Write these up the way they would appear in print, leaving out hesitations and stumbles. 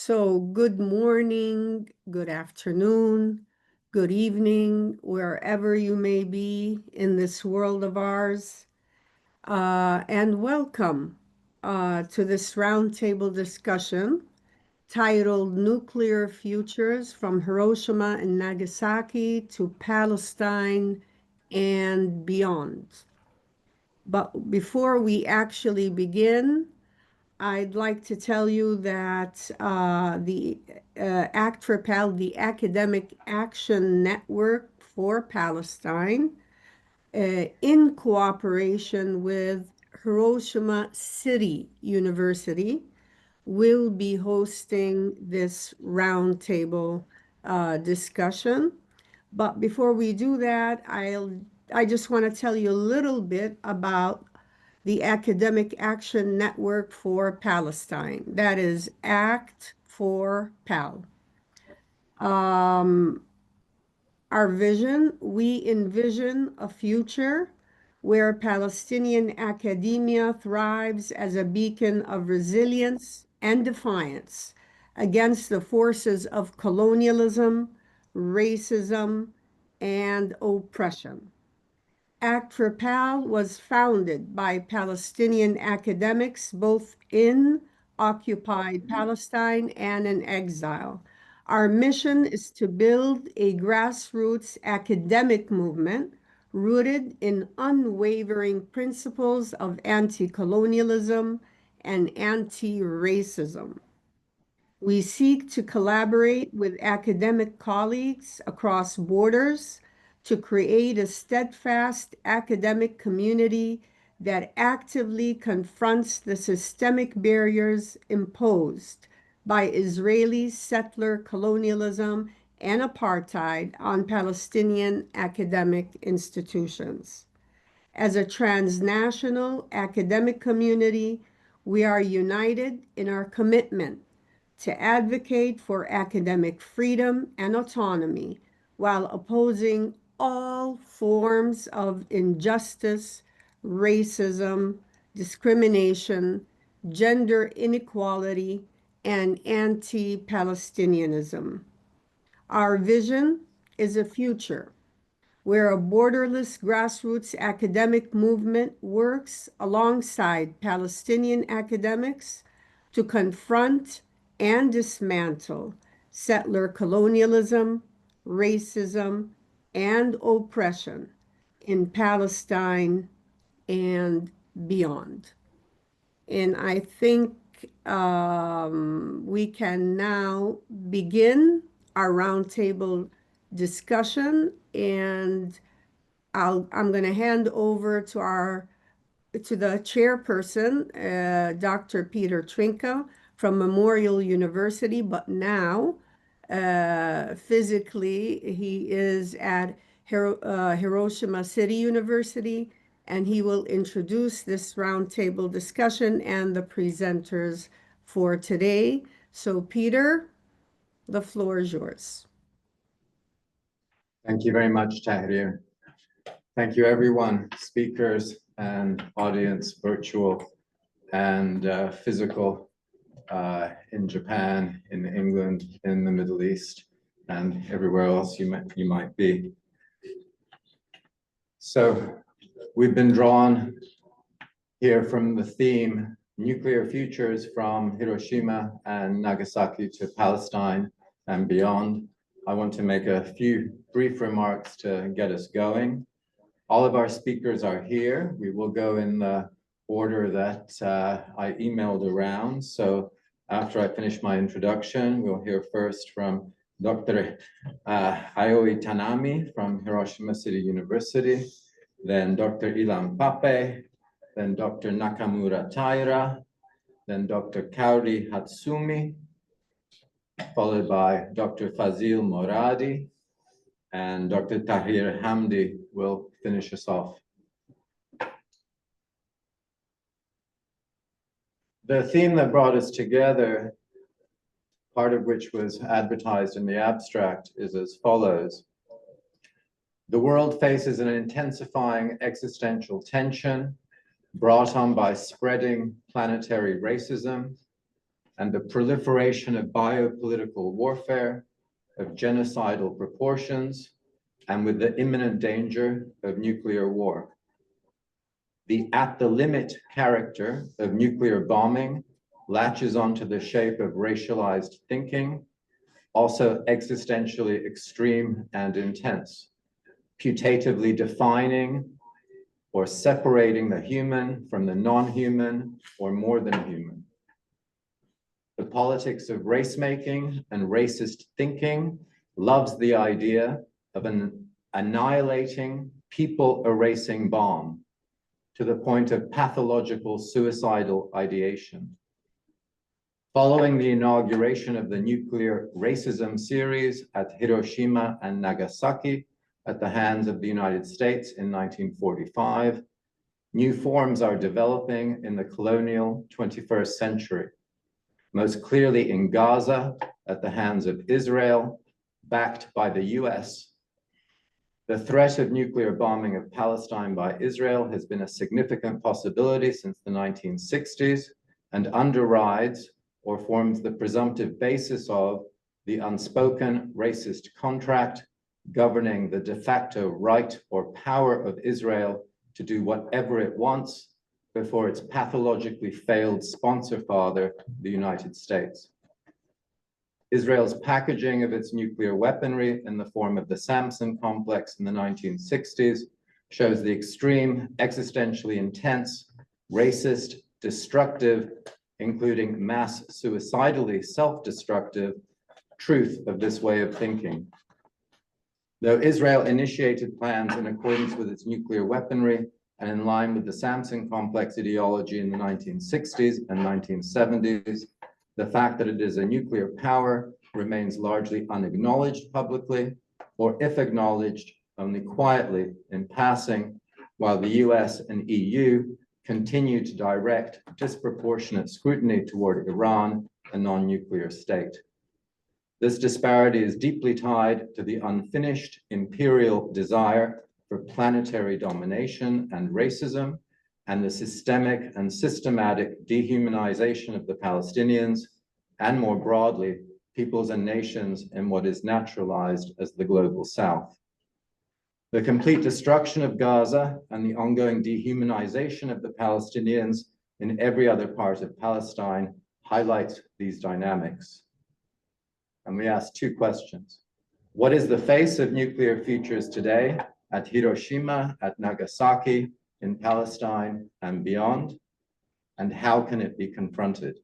So good morning, good afternoon, good evening, wherever you may be in this world of ours. And welcome to this roundtable discussion titled Nuclear Futures from Hiroshima and Nagasaki to Palestine and Beyond. But before we actually begin, I'd like to tell you that the ACT4PAL, the Academic Action Network for Palestine, in cooperation with Hiroshima City University, will be hosting this roundtable discussion. But before we do that, I just want to tell you a little bit about the Academic Action Network for Palestine. That is ACT4PAL. Our vision, we envision a future where Palestinian academia thrives as a beacon of resilience and defiance against the forces of colonialism, racism, and oppression. ACT4PAL was founded by Palestinian academics both in occupied Palestine and in exile. Our mission is to build a grassroots academic movement rooted in unwavering principles of anti-colonialism and anti-racism. We seek to collaborate with academic colleagues across borders to create a steadfast academic community that actively confronts the systemic barriers imposed by Israeli settler colonialism and apartheid on Palestinian academic institutions. As a transnational academic community, we are united in our commitment to advocate for academic freedom and autonomy while opposing all forms of injustice, racism, discrimination, gender inequality, and anti-Palestinianism. Our vision is a future where a borderless grassroots academic movement works alongside Palestinian academics to confront and dismantle settler colonialism, racism, and oppression in Palestine and beyond. And I think we can now begin our roundtable discussion, and I'm going to hand over to the chairperson, Dr. Peter Trinka from Memorial University, but now physically he is at Hiroshima City University, and he will introduce this roundtable discussion and the presenters for today. So Peter, the floor is yours. Thank you very much, Tahrir. Thank you, everyone, speakers and audience, virtual and physical, in Japan, in England, in the Middle East, and everywhere else you might be. So we've been drawn here from the theme, Nuclear Futures from Hiroshima and Nagasaki to Palestine and beyond. I want to make a few brief remarks to get us going. All of our speakers are here. We will go in the order that I emailed around. So after I finish my introduction, we'll hear first from Dr. Hayoi Tanami from Hiroshima City University, then Dr. Ilan Pape, then Dr. Nakamura Taira, then Dr. Kaori Hatsumi, followed by Dr. Fazil Moradi, and Dr. Tahir Hamdi will finish us off. The theme that brought us together, part of which was advertised in the abstract, is as follows. The world faces an intensifying existential tension brought on by spreading planetary racism, and the proliferation of biopolitical warfare of genocidal proportions, and with the imminent danger of nuclear war. The at-the-limit character of nuclear bombing latches onto the shape of racialized thinking, also existentially extreme and intense, putatively defining or separating the human from the non-human or more than human. The politics of race-making and racist thinking loves the idea of an annihilating, people-erasing bomb to the point of pathological suicidal ideation. Following the inauguration of the nuclear racism series at Hiroshima and Nagasaki at the hands of the United States in 1945, new forms are developing in the colonial 21st century, most clearly in Gaza at the hands of Israel, backed by the US. The threat of nuclear bombing of Palestine by Israel has been a significant possibility since the 1960s and underrides or forms the presumptive basis of the unspoken racist contract governing the de facto right or power of Israel to do whatever it wants before its pathologically failed sponsor father, the United States. Israel's packaging of its nuclear weaponry in the form of the Samson complex in the 1960s shows the extreme, existentially intense, racist, destructive, including mass suicidally self-destructive truth of this way of thinking. Though Israel initiated plans in accordance with its nuclear weaponry and in line with the Samson complex ideology in the 1960s and 1970s, the fact that it is a nuclear power remains largely unacknowledged publicly, or if acknowledged, only quietly in passing, while the US and EU continue to direct disproportionate scrutiny toward Iran, a non-nuclear state. This disparity is deeply tied to the unfinished imperial desire for planetary domination and racism, and the systemic and systematic dehumanization of the Palestinians, and more broadly, peoples and nations in what is naturalized as the global South. The complete destruction of Gaza and the ongoing dehumanization of the Palestinians in every other part of Palestine highlights these dynamics. And we ask two questions. What is the face of nuclear futures today at Hiroshima, at Nagasaki, in Palestine and beyond? And how can it be confronted?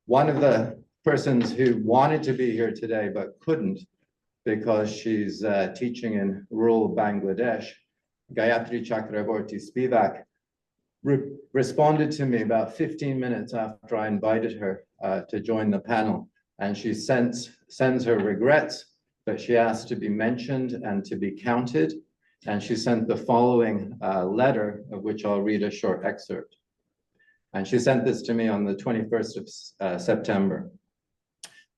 One of the persons who wanted to be here today but couldn't because she's teaching in rural Bangladesh, Gayatri Chakraborty Spivak, responded to me about 15 minutes after I invited her to join the panel. And she sends her regrets, but she asked to be mentioned and to be counted. And she sent the following letter, of which I'll read a short excerpt. And she sent this to me on the 21st of September.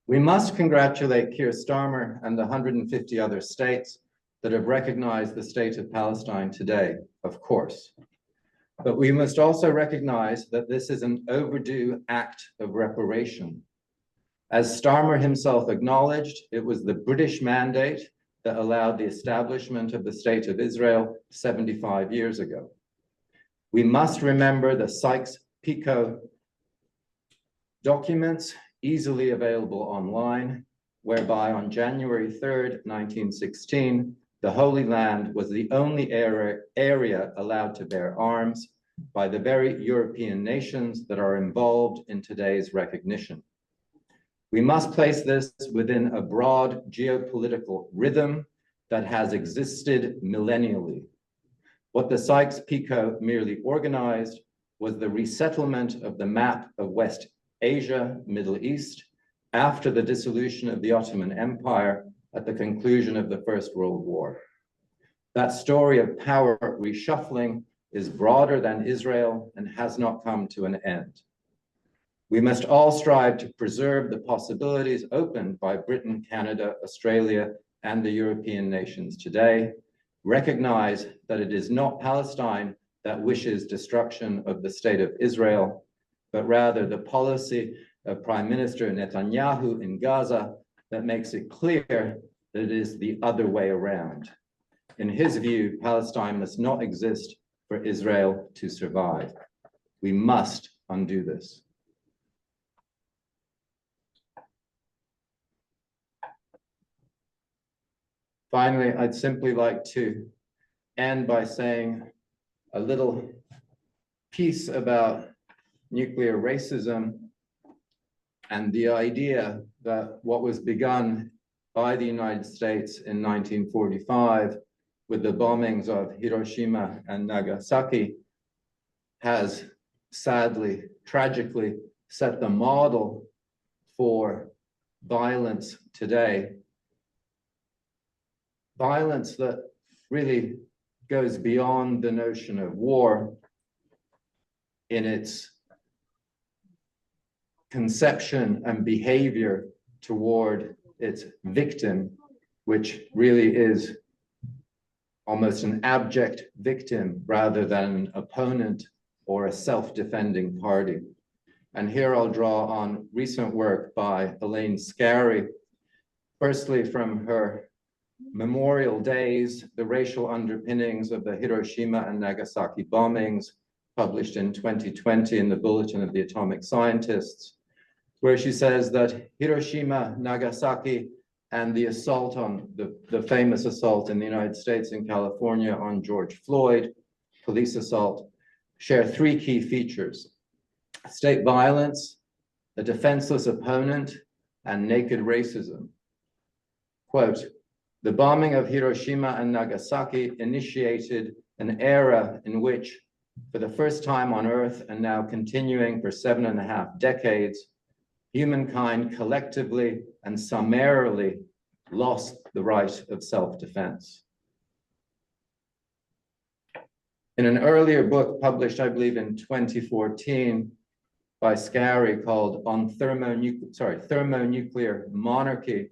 We must congratulate Keir Starmer and the 150 other states that have recognized the state of Palestine today, of course. But we must also recognize that this is an overdue act of reparation. As Starmer himself acknowledged, it was the British mandate that allowed the establishment of the State of Israel 75 years ago. We must remember the Sykes-Picot documents easily available online, whereby on January 3rd, 1916, the Holy Land was the only area allowed to bear arms by the very European nations that are involved in today's recognition. We must place this within a broad geopolitical rhythm that has existed millennially. What the Sykes-Picot merely organized was the resettlement of the map of West Asia, Middle East, after the dissolution of the Ottoman Empire at the conclusion of the First World War. That story of power reshuffling is broader than Israel and has not come to an end. We must all strive to preserve the possibilities opened by Britain, Canada, Australia, and the European nations today. Recognize that it is not Palestine that wishes destruction of the state of Israel, but rather the policy of Prime Minister Netanyahu in Gaza that makes it clear that it is the other way around. In his view, Palestine must not exist for Israel to survive. We must undo this. Finally, I'd simply like to end by saying a little piece about nuclear racism and the idea that what was begun by the United States in 1945 with the bombings of Hiroshima and Nagasaki has sadly, tragically set the model for violence today. Violence that really goes beyond the notion of war in its conception and behavior toward its victim, which really is almost an abject victim rather than an opponent or a self-defending party. And here I'll draw on recent work by Elaine Scarry, firstly from her Memorial Days, the racial underpinnings of the Hiroshima and Nagasaki bombings, published in 2020 in the Bulletin of the Atomic Scientists, where she says that Hiroshima, Nagasaki, and the assault on the famous assault in the United States in California on George Floyd, police assault, share three key features: state violence, a defenseless opponent, and naked racism. Quote, "The bombing of Hiroshima and Nagasaki initiated an era in which, for the first time on Earth and now continuing for 7.5 decades, humankind collectively and summarily lost the right of self-defense." In an earlier book published, I believe, in 2014 by Scarry called On Thermonuclear Monarchy,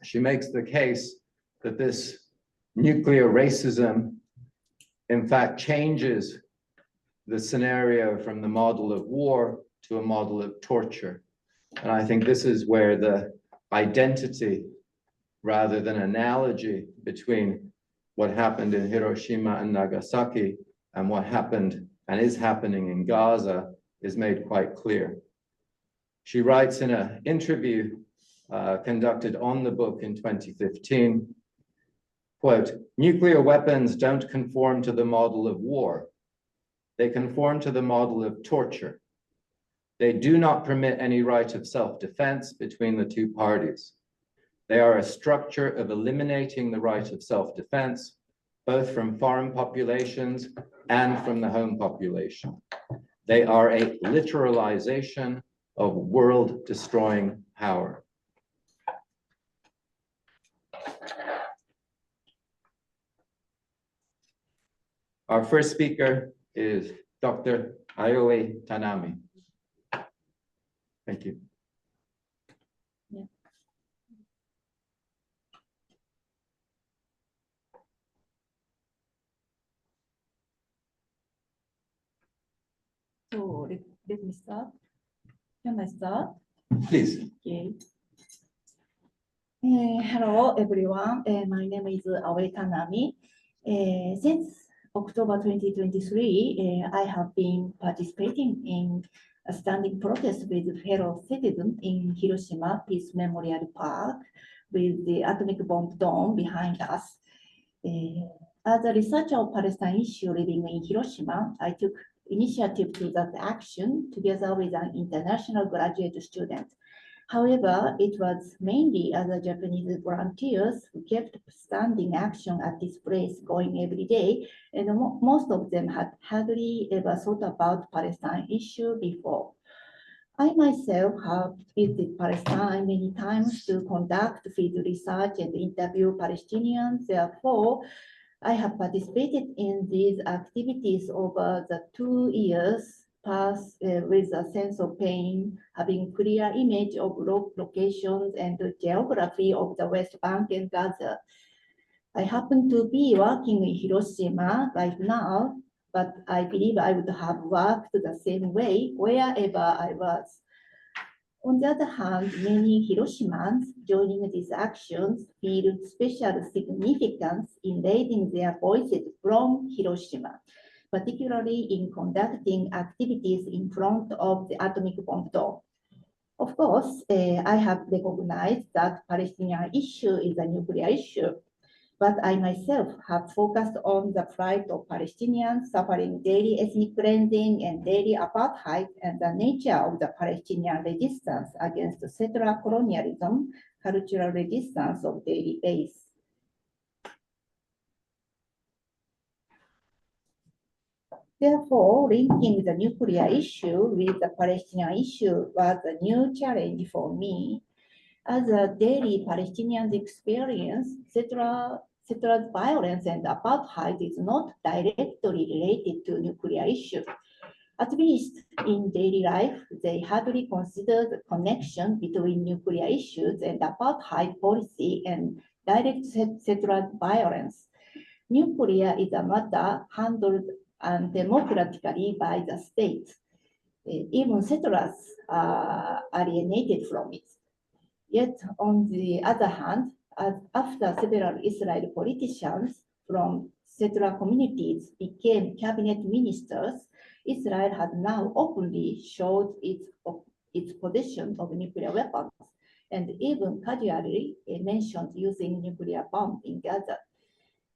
she makes the case that this nuclear racism, in fact, changes the scenario from the model of war to a model of torture. And I think this is where the identity rather than analogy between what happened in Hiroshima and Nagasaki and what happened and is happening in Gaza is made quite clear. She writes in an interview conducted on the book in 2015, quote, "Nuclear weapons don't conform to the model of war. They conform to the model of torture. They do not permit any right of self-defense between the two parties. They are a structure of eliminating the right of self-defense, both from foreign populations and from the home population. They are a literalization of world-destroying power." Our first speaker is Dr. Aoi Tanami. Thank you. So let me start. Can I start? Please. Okay. Hello, everyone. My name is Aoi Tanami. Since October 2023, I have been participating in a standing protest with fellow citizens in Hiroshima Peace Memorial Park with the atomic bomb dome behind us. As a researcher of Palestine issue living in Hiroshima, I took initiative to that action together with an international graduate student. However, it was mainly other Japanese volunteers who kept standing action at this place going every day, and most of them had hardly ever thought about Palestine issue before. I myself have visited Palestine many times to conduct field research and interview Palestinians. Therefore, I have participated in these activities over the 2 years past with a sense of pain, having clear image of locations and the geography of the West Bank and Gaza. I happen to be working in Hiroshima right now, but I believe I would have worked the same way wherever I was. On the other hand, many Hiroshimans joining these actions feel special significance in raising their voices from Hiroshima, particularly in conducting activities in front of the atomic bomb dome. Of course, I have recognized that Palestinian issue is a nuclear issue, but I myself have focused on the plight of Palestinians suffering daily ethnic cleansing and daily apartheid and the nature of the Palestinian resistance against settler colonialism, cultural resistance of daily base. Therefore, linking the nuclear issue with the Palestinian issue was a new challenge for me. As a daily Palestinian experience, settlers' violence and apartheid is not directly related to nuclear issue. At least in daily life, they hardly consider the connection between nuclear issues and apartheid policy and direct settler violence. Nuclear is a matter handled democratically by the state. Even settlers are alienated from it. Yet, on the other hand, after several Israeli politicians from settler communities became cabinet ministers, Israel has now openly showed its possession of nuclear weapons and even casually mentioned using nuclear bomb in Gaza.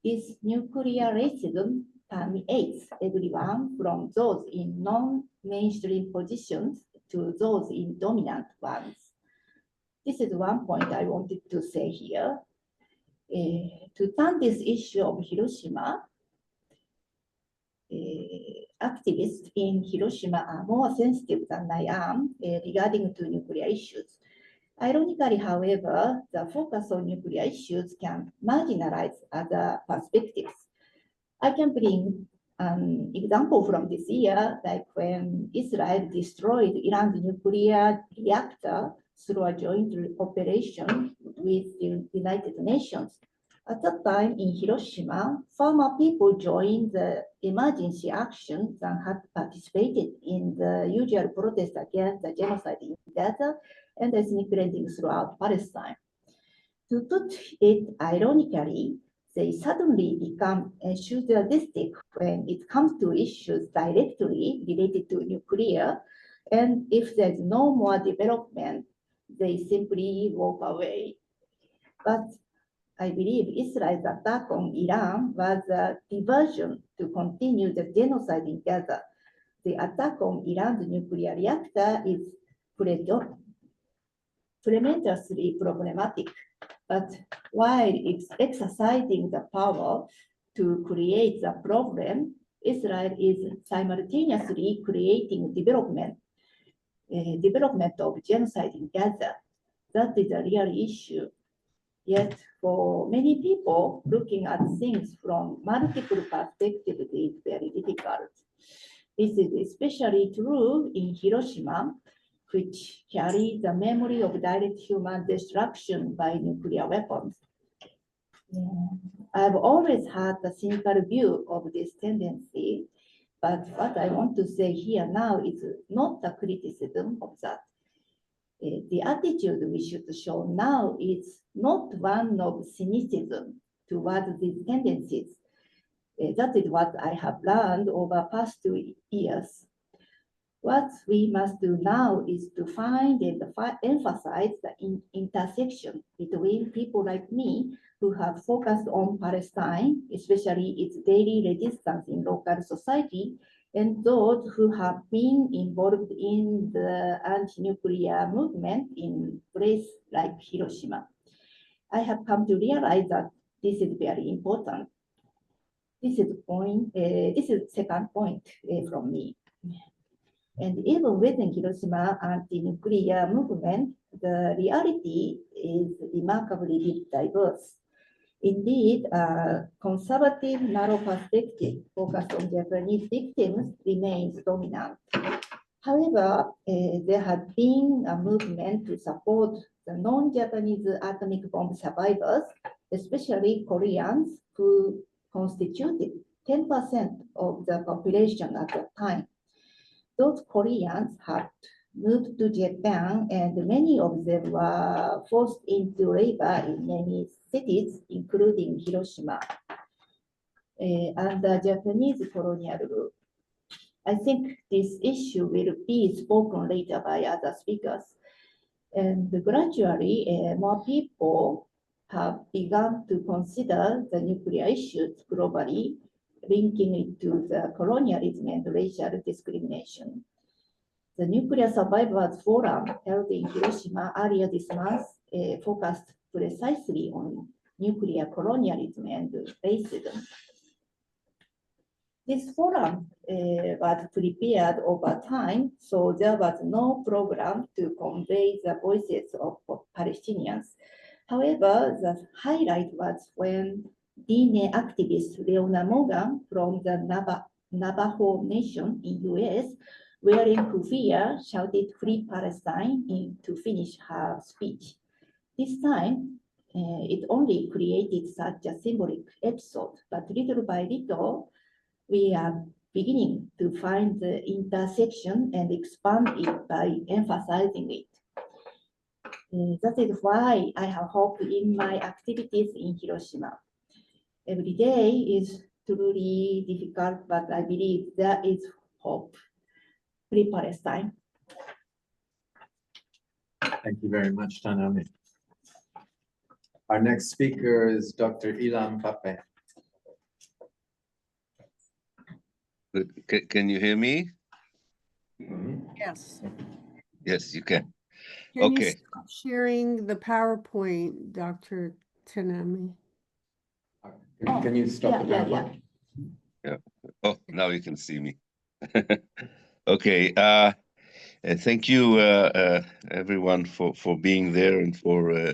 This nuclear racism permeates everyone from those in non-mainstream positions to those in dominant ones. This is one point I wanted to say here. To turn this issue of Hiroshima, activists in Hiroshima are more sensitive than I am regarding to nuclear issues. Ironically, however, the focus on nuclear issues can marginalize other perspectives. I can bring an example from this year, like when Israel destroyed Iran's nuclear reactor through a joint operation with the United Nations. At that time in Hiroshima, former people joined the emergency actions and had participated in the usual protest against the genocide in Gaza and ethnic cleansing throughout Palestine. To put it ironically, they suddenly become enthusiastic when it comes to issues directly related to nuclear, and if there's no more development, they simply walk away. But I believe Israel's attack on Iran was a diversion to continue the genocide in Gaza. The attack on Iran's nuclear reactor is tremendously problematic, but while it's exercising the power to create the problem, Israel is simultaneously creating development of genocide in Gaza. That is a real issue. Yet, for many people, looking at things from multiple perspectives is very difficult. This is especially true in Hiroshima, which carries the memory of direct human destruction by nuclear weapons. I've always had a cynical view of this tendency, but what I want to say here now is not a criticism of that. The attitude we should show now is not one of cynicism towards these tendencies. That is what I have learned over past 2 years. What we must do now is to find and emphasize the intersection between people like me who have focused on Palestine, especially its daily resistance in local society, and those who have been involved in the anti-nuclear movement in places like Hiroshima. I have come to realize that this is very important. This is second point from me. And even within Hiroshima anti-nuclear movement, the reality is remarkably diverse. Indeed, a conservative, narrow perspective focused on Japanese victims remains dominant. However, there has been a movement to support the non-Japanese atomic bomb survivors, especially Koreans, who constituted 10% of the population at the time. Those Koreans had moved to Japan, and many of them were forced into labor in many cities, including Hiroshima, under Japanese colonial rule. I think this issue will be spoken later by other speakers. And gradually, more people have begun to consider the nuclear issues globally, linking it to the colonialism and racial discrimination. The Nuclear Survivors Forum held in Hiroshima earlier this month focused precisely on nuclear colonialism and racism. This forum was prepared over time, so there was no program to convey the voices of Palestinians. However, the highlight was when DNA activist Leona Morgan from the Navajo Nation in US, wearing kufiya, shouted "Free Palestine" to finish her speech. This time, it only created such a symbolic episode, but little by little, we are beginning to find the intersection and expand it by emphasizing it. That is why I have hope in my activities in Hiroshima. Every day is truly difficult, but I believe there is hope. Free Palestine. Thank you very much, Tanami. Our next speaker is Dr. Ilan Pape. Can you hear me? Yes. Yes, you can. Can you Okay. stop sharing the PowerPoint, Dr. Tanami? Can you stop the PowerPoint? Oh, now you can see me. Okay. Thank you, everyone, for being there and for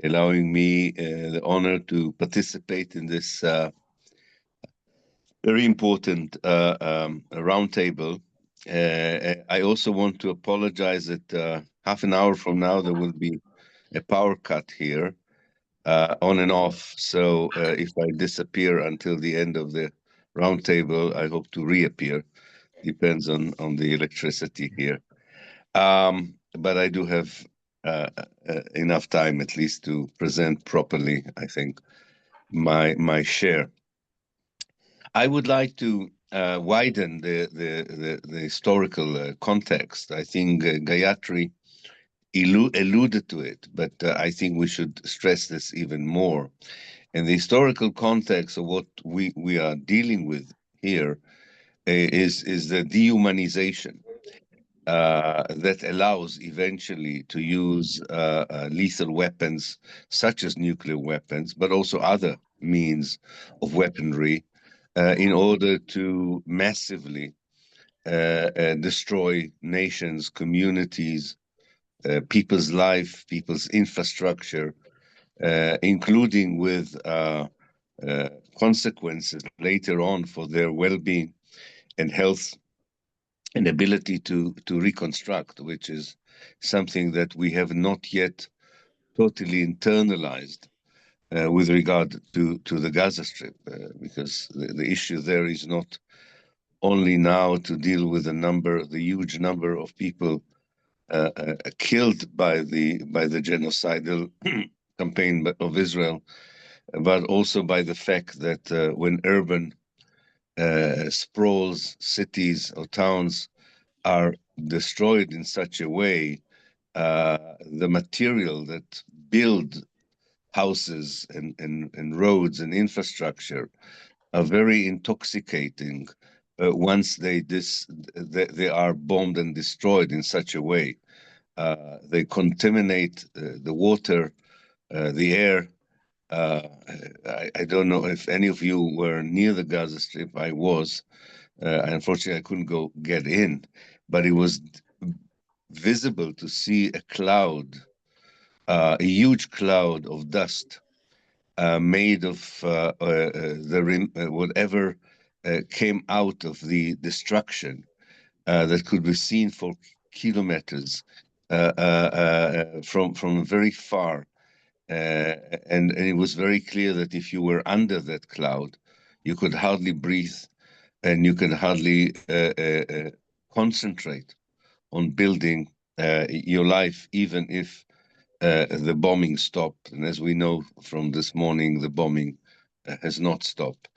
allowing me the honor to participate in this very important roundtable. I also want to apologize that half an hour from now there will be a power cut here, on and off. So if I disappear until the end of the roundtable, I hope to reappear. Depends on the electricity here. But I do have enough time at least to present properly, I think, my share. I would like to widen the historical context. I think Gayatri alluded to it, but I think we should stress this even more. And the historical context of what we are dealing with here is the dehumanization that allows eventually to use lethal weapons such as nuclear weapons, but also other means of weaponry in order to massively destroy nations, communities, people's life, people's infrastructure, including with consequences later on for their well-being and health and ability to reconstruct, which is something that we have not yet totally internalized with regard to the Gaza Strip, because the issue there is not only now to deal with the huge number of people killed by the genocidal campaign of Israel, but also by the fact that when urban sprawls, cities or towns are destroyed in such a way, the material that build houses and roads and infrastructure are very intoxicating once they are bombed and destroyed in such a way. They contaminate the water, the air. I don't know if any of you were near the Gaza Strip. I was. Unfortunately, I couldn't get in, but it was visible to see a cloud, a huge cloud of dust made of whatever came out of the destruction that could be seen for kilometers from very far. And it was very clear that if you were under that cloud, you could hardly breathe, and you could hardly concentrate on building your life, even if the bombing stopped. And as we know from this morning, the bombing has not stopped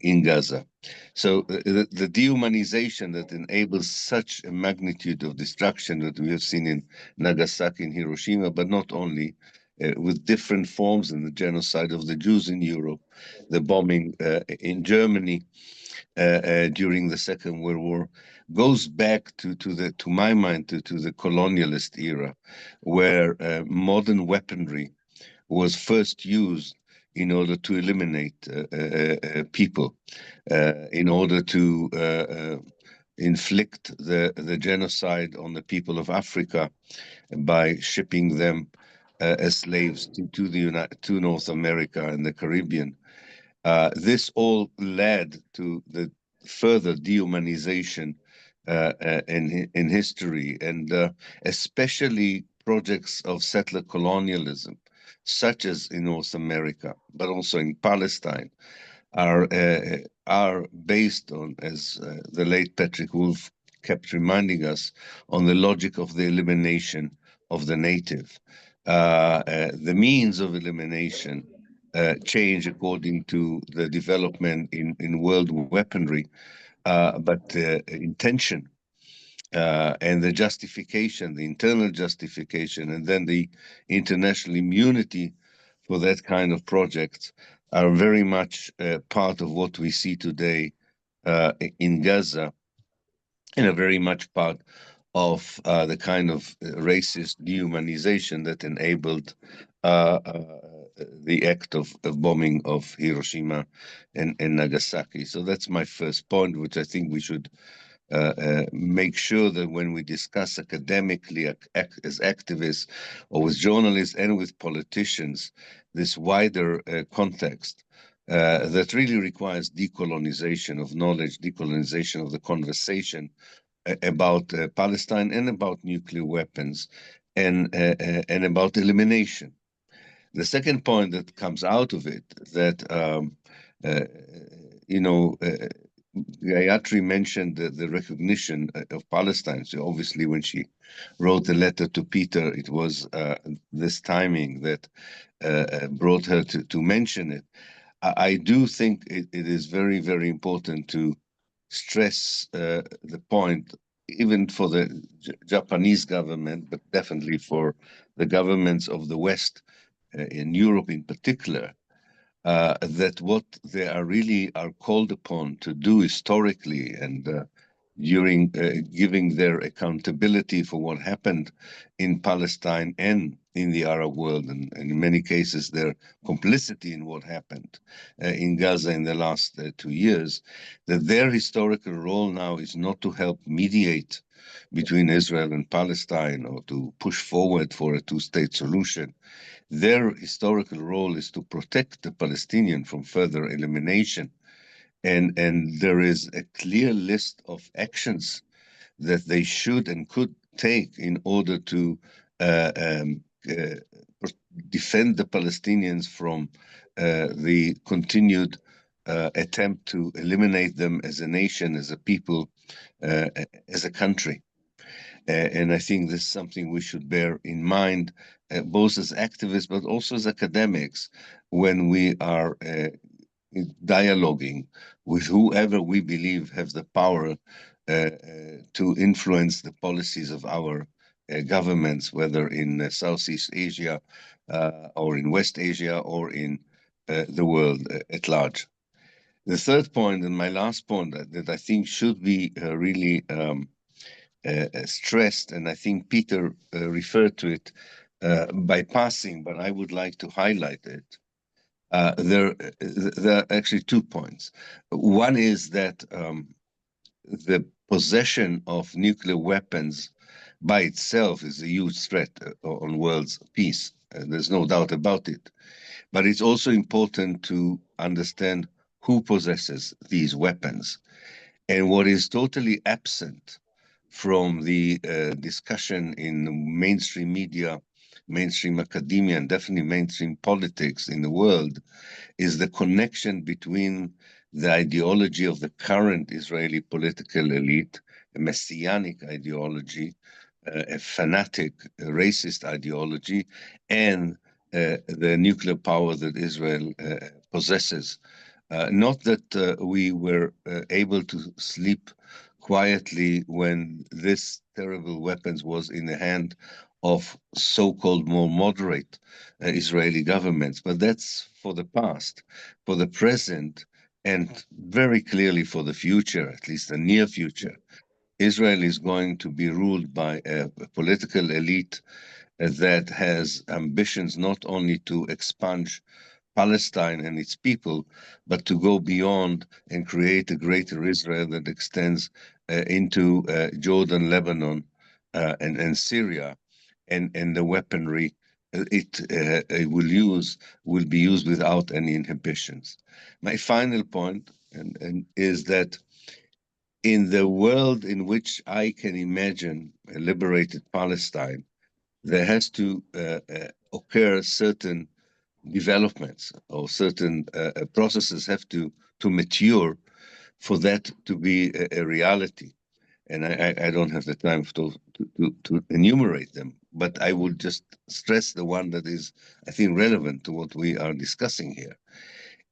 in Gaza. So the dehumanization that enables such a magnitude of destruction that we have seen in Nagasaki and Hiroshima, but not only, with different forms, and the genocide of the Jews in Europe, the bombing in Germany during the Second World War, goes back to my mind, to the colonialist era, where modern weaponry was first used in order to eliminate people, in order to inflict the genocide on the people of Africa by shipping them as slaves to North America and the Caribbean. This all led to the further dehumanization in history, and especially projects of settler colonialism, such as in North America, but also in Palestine, are based on, as the late Patrick Wolf kept reminding us, on the logic of the elimination of the native. The means of elimination change according to the development in world weaponry, but intention and the justification, the internal justification, and then the international immunity for that kind of project are very much part of what we see today in Gaza, and are very much part of the kind of racist dehumanization that enabled the act of bombing of Hiroshima and Nagasaki. So that's my first point, which I think we should make sure that when we discuss academically as activists or with journalists and with politicians, this wider context that really requires decolonization of knowledge, decolonization of the conversation about Palestine and about nuclear weapons and about elimination. The second point that comes out of it, that Gayatri mentioned the recognition of Palestine. So obviously, when she wrote the letter to Peter, it was this timing that brought her to mention it. I do think it is very, very important to stress the point, even for the Japanese government, but definitely for the governments of the West, in Europe in particular, that what they are called upon to do historically and during giving their accountability for what happened in Palestine and in the Arab world, and in many cases their complicity in what happened in Gaza in the last 2 years, that their historical role now is not to help mediate between Israel and Palestine or to push forward for a two-state solution. Their historical role is to protect the Palestinian from further elimination. And there is a clear list of actions that they should and could take in order to defend the Palestinians from the continued attempt to eliminate them as a nation, as a people, as a country. And I think this is something we should bear in mind, both as activists, but also as academics, when we are dialoguing with whoever we believe have the power to influence the policies of our governments, whether in Southeast Asia or in West Asia or in the world at large. The third point, and my last point, that I think should be really stressed, and I think Peter referred to it by passing, but I would like to highlight it. There are actually 2 points. One is that the possession of nuclear weapons by itself is a huge threat on world's peace. There's no doubt about it. But it's also important to understand who possesses these weapons. And what is totally absent from the discussion in mainstream media, mainstream academia, and definitely mainstream politics in the world is the connection between the ideology of the current Israeli political elite, a messianic ideology, a fanatic, racist ideology, and the nuclear power that Israel possesses. Not that we were able to sleep quietly when this terrible weapons was in the hand of so-called more moderate Israeli governments, but that's for the past. For the present, and very clearly for the future, at least the near future, Israel is going to be ruled by a political elite that has ambitions not only to expunge Palestine and its people, but to go beyond and create a greater Israel that extends into Jordan, Lebanon, and Syria, and the weaponry it will be used without any inhibitions. My final point is that in the world in which I can imagine a liberated Palestine, there has to occur certain developments or certain processes have to mature for that to be a reality. And I don't have the time to enumerate them, but I will just stress the one that is, I think, relevant to what we are discussing here.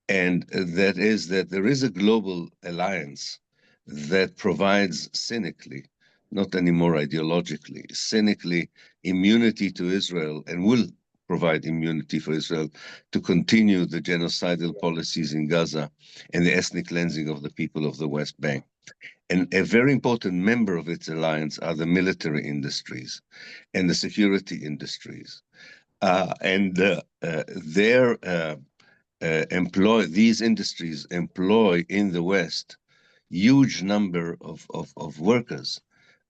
And that is that there is a global alliance that provides cynically, not anymore ideologically, cynically immunity to Israel and will provide immunity for Israel to continue the genocidal policies in Gaza and the ethnic cleansing of the people of the West Bank. And a very important member of its alliance are the military industries and the security industries. These industries employ in the West huge number of workers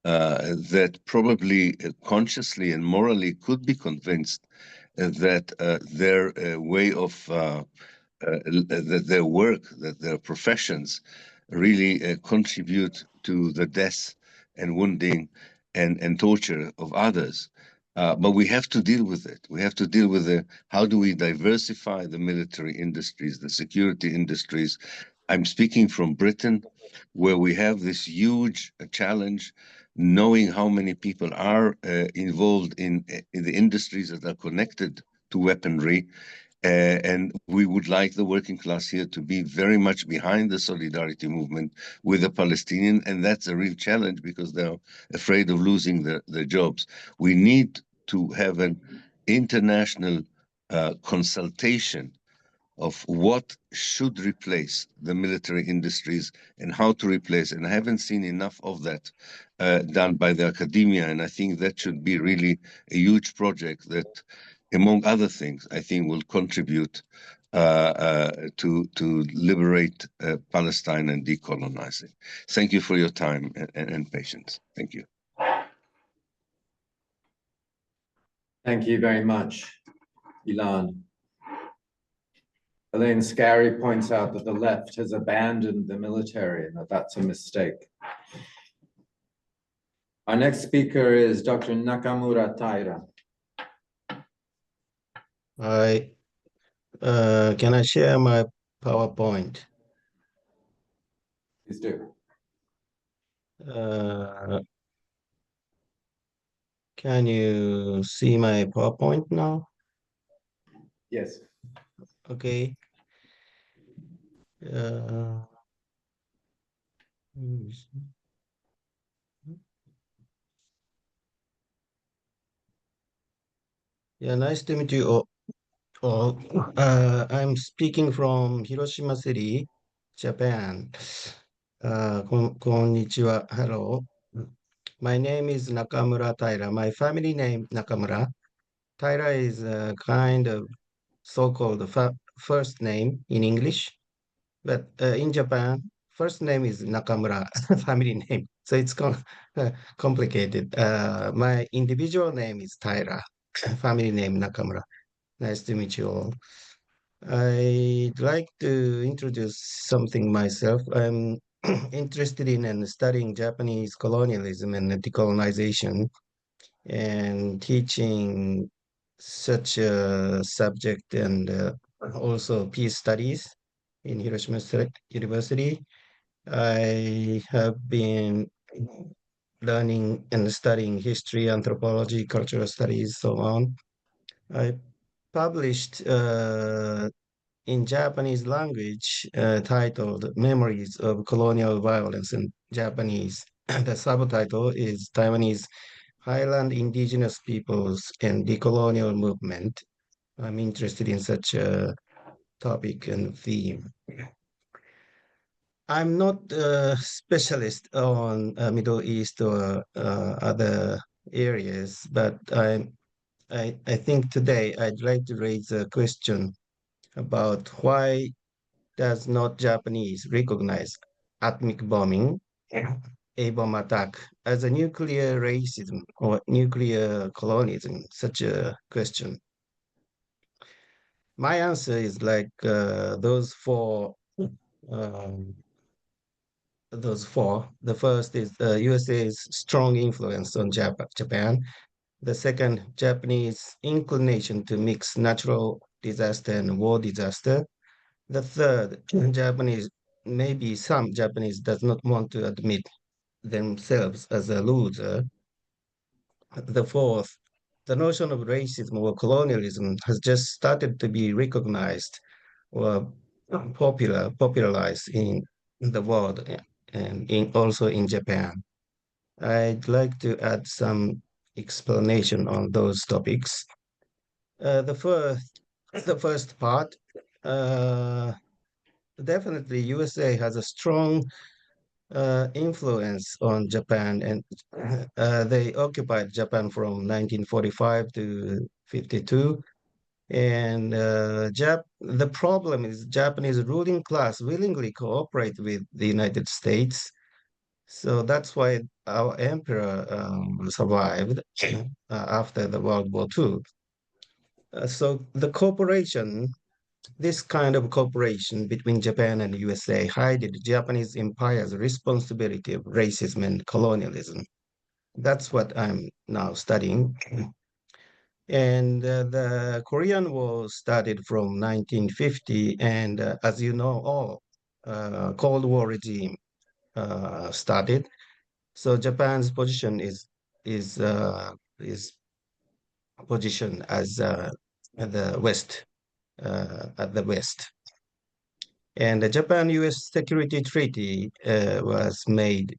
that probably consciously and morally could be convinced that their way of that their work, that their professions really contribute to the death and wounding and torture of others. But we have to deal with it. We have to deal with how do we diversify the military industries, the security industries. I'm speaking from Britain, where we have this huge challenge, knowing how many people are involved in the industries that are connected to weaponry. And we would like the working class here to be very much behind the solidarity movement with the Palestinian, and that's a real challenge because they're afraid of losing their jobs. We need to have an international consultation of what should replace the military industries and how to replace. And I haven't seen enough of that done by the academia. And I think that should be really a huge project that, among other things, I think will contribute to liberate Palestine and decolonize it. Thank you for your time and patience. Thank you. Thank you very much, Ilan. Elaine Scarry points out that the left has abandoned the military and that that's a mistake. Our next speaker is Dr. Nakamura Taira. Hi. Can I share my PowerPoint? Please do. Can you see my PowerPoint now? Yes. Okay. Yeah, nice to meet you all. I'm speaking from Hiroshima City, Japan. Konnichiwa. Hello. My name is Nakamura Taira. My family name Nakamura. Taira is a kind of so-called first name in English, but in Japan, first name is Nakamura, family name. So it's complicated. My individual name is Taira, family name Nakamura. Nice to meet you all. I'd like to introduce something myself. I'm interested in studying Japanese colonialism and decolonization and teaching such a subject and also peace studies in Hiroshima University. I have been learning and studying history, anthropology, cultural studies, so on. I published in Japanese language titled Memories of Colonial Violence in Japanese. The subtitle is Taiwanese Highland Indigenous Peoples and Decolonial Movement. I'm interested in such a topic and theme. I'm not a specialist on Middle East or other areas, but I think today I'd like to raise a question about why does not Japanese recognize atomic bombing, a bomb attack, as a nuclear racism or nuclear colonialism? Such a question. My answer is like um, those four. The first is USA's strong influence on Japan. The second, Japanese inclination to mix natural disaster and war disaster. The third, Japanese, maybe some Japanese does not want to admit themselves as a loser. The fourth, the notion of racism or colonialism has just started to be recognized or popularized in the world and also in Japan. I'd like to add some explanation on those topics. The first part, uh, definitely USA has a strong influence on Japan, and they occupied Japan from 1945 to 52. And the problem is Japanese ruling class willingly cooperate with the United States. So that's why our emperor survived after the World War II. So the cooperation, this kind of cooperation between Japan and USA hided Japanese empire's responsibility of racism and colonialism. That's what I'm now studying. And the Korean War started from 1950, and as you know, all Cold War regime started. So Japan's position is position as at the West at the West. And the Japan-U.S. Security Treaty was made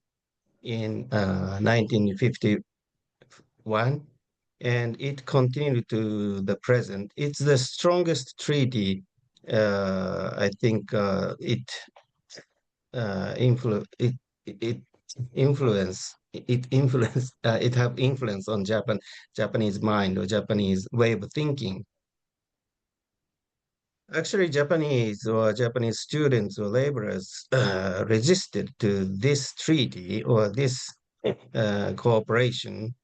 in 1951, and it continued to the present. It's the strongest treaty. I think it it have influence on Japanese mind or Japanese way of thinking. Actually, Japanese students or laborers resisted to this treaty or this cooperation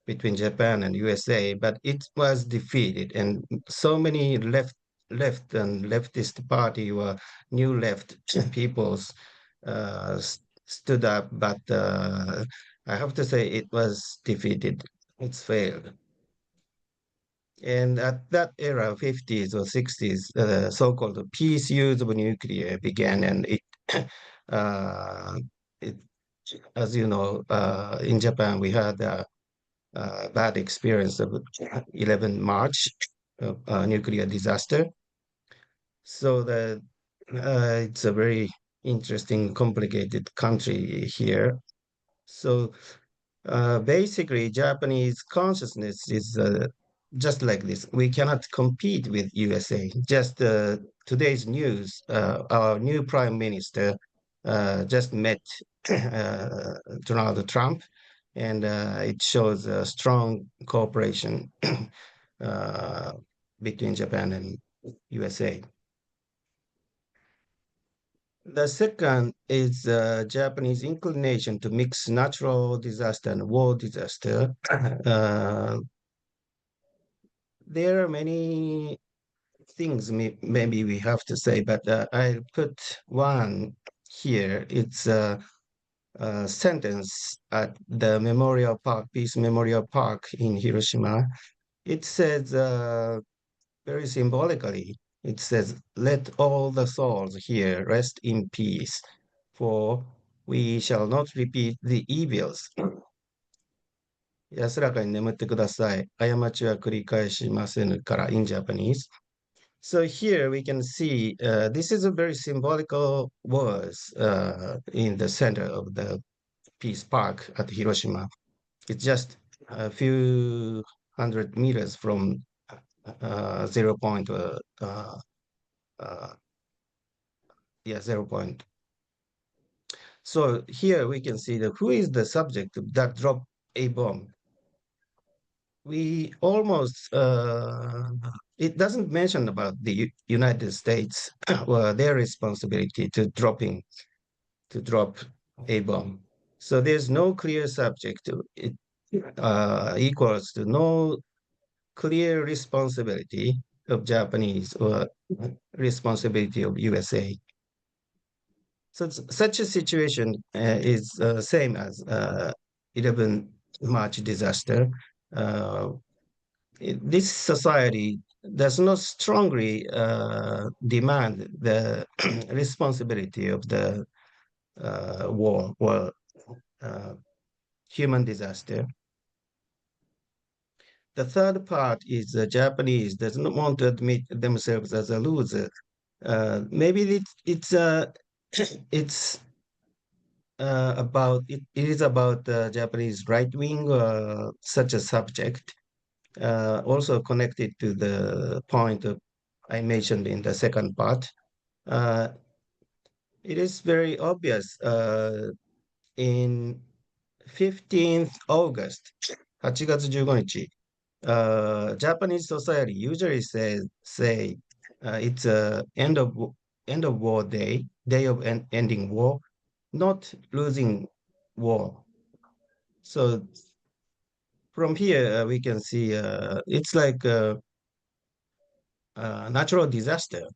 between Japan and USA, but it was defeated, and so many left and leftist party or new left peoples stood up, but I have to say it was defeated. It's failed. And at that era, 50s or 60s, so-called peace use of nuclear began, and uh, it, as you know, in Japan, we had a bad experience of 11 March, nuclear disaster. So it's a very interesting, complicated country here. So basically, Japanese consciousness is just like this. We cannot compete with USA. Just today's news, our new prime minister just met Donald Trump, and it shows a strong cooperation uh, between Japan and USA. The second is Japanese inclination to mix natural disaster and war disaster. There are many things maybe we have to say, but I'll put one here. It's a sentence at the Memorial Park, Peace Memorial Park in Hiroshima. It says very symbolically, It says, "Let all the souls here rest in peace, for we shall not repeat the evils." 安らかに眠ってください。過ちは繰り返しませんから in Japanese. So here we can see this is a very symbolical words in the center of the Peace Park at Hiroshima. It's just a few hundred meters from 0 point, 0 point. So here we can see who is the subject that dropped a bomb. We almost, it doesn't mention about the United States or their responsibility to drop a bomb. So there's no clear subject. It equals to no clear responsibility of Japanese or responsibility of USA. So such a situation is same as 11 March disaster. This society does not strongly demand the responsibility of the war or human disaster. The third part is the Japanese does not want to admit themselves as a loser. Maybe it's it's it is about the Japanese right wing such a subject, also connected to the point I mentioned in the second part. It is very obvious in 15th August, 8月15日, Japanese society usually say it's a end of war day of ending war, not losing war. So from here we can see it's like a natural disaster.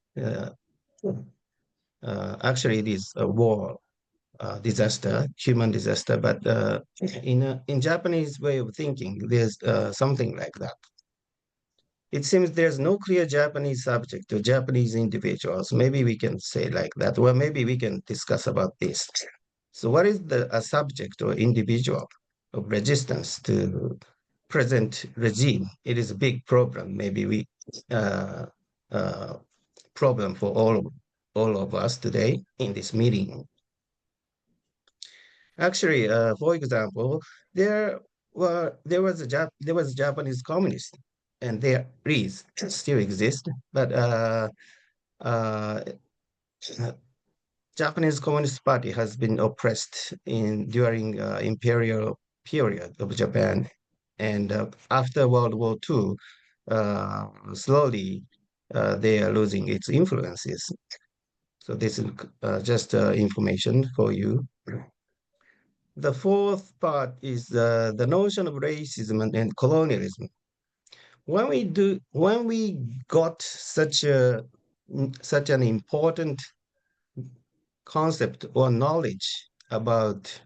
Actually, it is a war disaster, human disaster, but in Japanese way of thinking, there's something like that. It seems there's no clear Japanese subject to Japanese individuals. Maybe we can say like that, or maybe we can discuss about this. So what is a subject or individual of resistance to present regime? It is a big problem. Maybe we problem for all of us today in this meeting. Actually, for example, there was a Japanese communist, and there is still exist, but uh, Japanese Communist Party has been oppressed during imperial period of Japan, and after World War II, slowly they are losing its influences. So this is just information for you. The fourth part is the notion of racism and colonialism. When we got such an important concept or knowledge about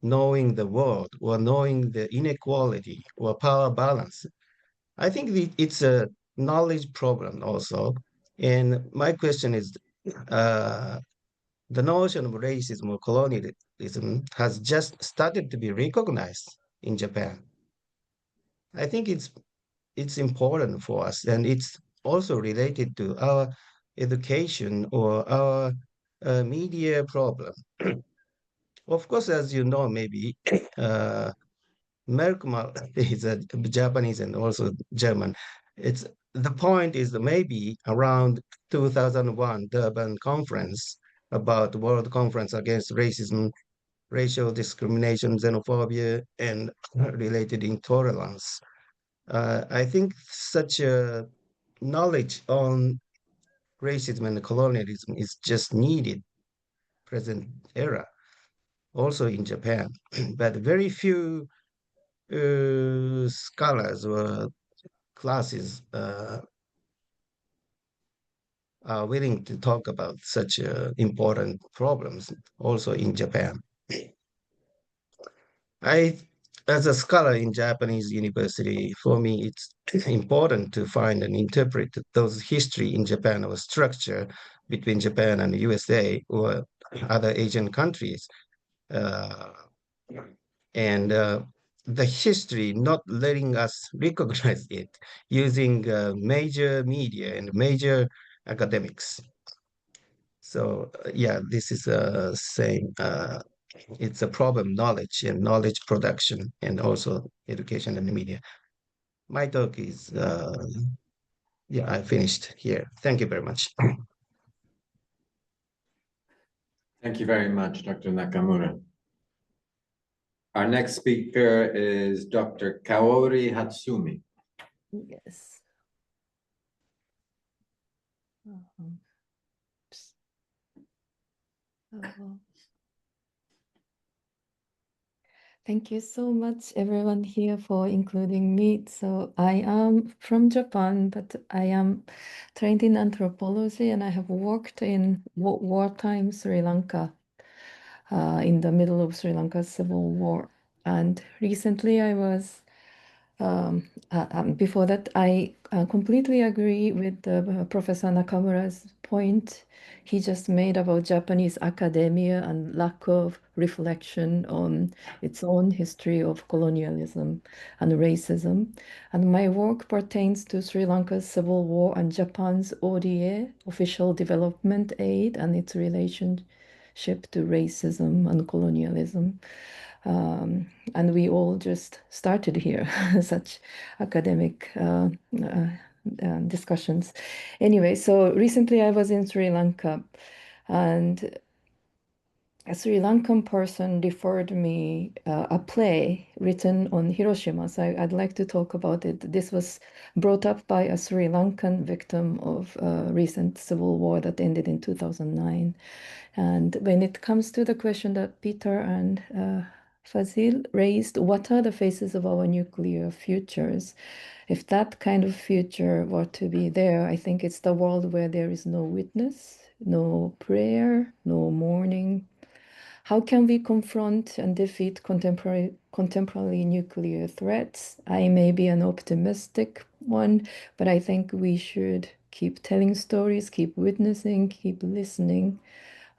knowing the world or knowing the inequality or power balance, I think it's a knowledge problem also. And my question is, the notion of racism or colonialism has just started to be recognized in Japan. I think it's important for us, and it's also related to our education or our media problem. Of course, as you know, maybe Merkmal is a Japanese and also German. It's the point is that maybe around 2001 Durban Conference about World Conference Against Racism, Racial Discrimination, Xenophobia, and related intolerance. I think such a knowledge on racism and colonialism is just needed present era, also in Japan. But very few scholars or classes are willing to talk about such important problems also in Japan. As a scholar in Japanese university, for me, important to find and interpret those history in Japan or structure between Japan and USA or other Asian countries. Uh, and the history not letting us recognize it using major media and major academics. So yeah, this is a same. It's a problem, knowledge and knowledge production, and also education and the media. My talk is yeah, I finished here. Thank you very much. Thank you very much, Dr. Nakamura. Our next speaker is Dr. Kaori Hatsumi. Yes. Oops. Oh. Thank you so much, everyone here, for including me. So I am from Japan, but I am trained in anthropology, and I have worked in wartime Sri Lanka, in the middle of Sri Lanka's civil war. And recently I was before that, I completely agree with Professor Nakamura's point he just made about Japanese academia and lack of reflection on its own history of colonialism and racism. And my work pertains to Sri Lanka's civil war and Japan's ODA, official development aid, and its relationship to racism and colonialism. And we all just started here, such academic discussions. Anyway, so recently I was in Sri Lanka, and a Sri Lankan person referred me a play written on Hiroshima. So I'd like to talk about it. This was brought up by a Sri Lankan victim of recent civil war that ended in 2009. And when it comes to the question that Peter and Fazil raised, what are the faces of our nuclear futures? If that kind of future were to be there, I think it's the world where there is no witness, no prayer, no mourning. How can we confront and defeat contemporary nuclear threats? I may be an optimistic one, but I think we should keep telling stories, keep witnessing, keep listening.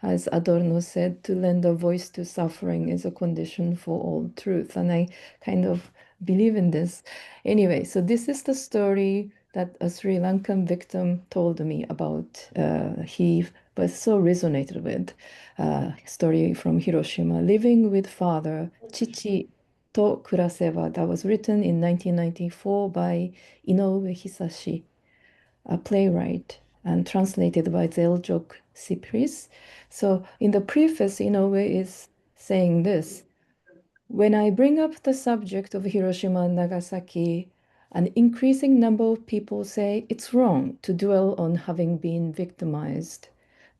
As Adorno said, to lend a voice to suffering is a condition for all truth. And I kind of believe in this. Anyway, so this is the story that a Sri Lankan victim told me about. He was so resonated with. Story from Hiroshima, Living with Father, Chichi to Kuraseba, that was written in 1994 by Inoue Hisashi, a playwright, and translated by Zeljok Sipris. So in the preface, Inoue is saying this: when I bring up the subject of Hiroshima and Nagasaki, an increasing number of people say it's wrong to dwell on having been victimized,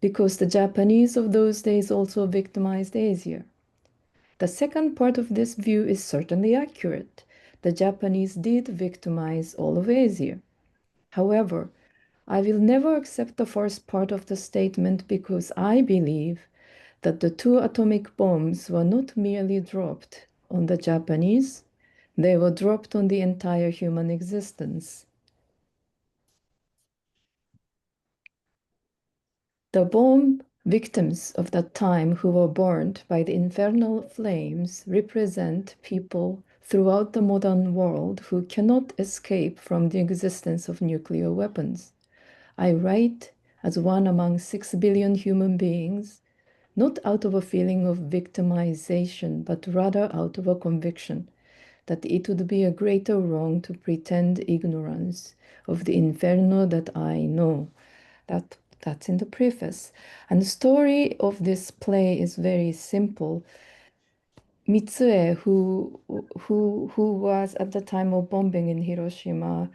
because the Japanese of those days also victimized Asia. The second part of this view is certainly accurate. The Japanese did victimize all of Asia. However, I will never accept the first part of the statement because I believe that the two atomic bombs were not merely dropped on the Japanese, they were dropped on the entire human existence. The bomb victims of that time who were burned by the infernal flames represent people throughout the modern world who cannot escape from the existence of nuclear weapons. I write as one among 6 billion human beings, not out of a feeling of victimization, but rather out of a conviction that it would be a greater wrong to pretend ignorance of the inferno that I know. That's in the preface. And the story of this play is very simple. Mitsue, who was at the time of bombing in Hiroshima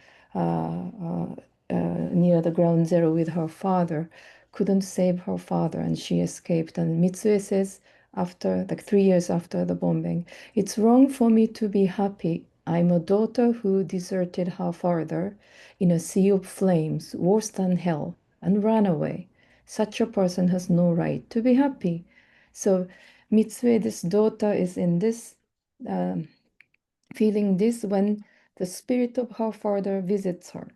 near the ground zero with her father, couldn't save her father, and she escaped. And Mitsue says, after like 3 years after the bombing, it's wrong for me to be happy. I'm a daughter who deserted her father in a sea of flames, worse than hell, and ran away. Such a person has no right to be happy. So Mitsue, this daughter, is in this feeling this when the spirit of her father visits her.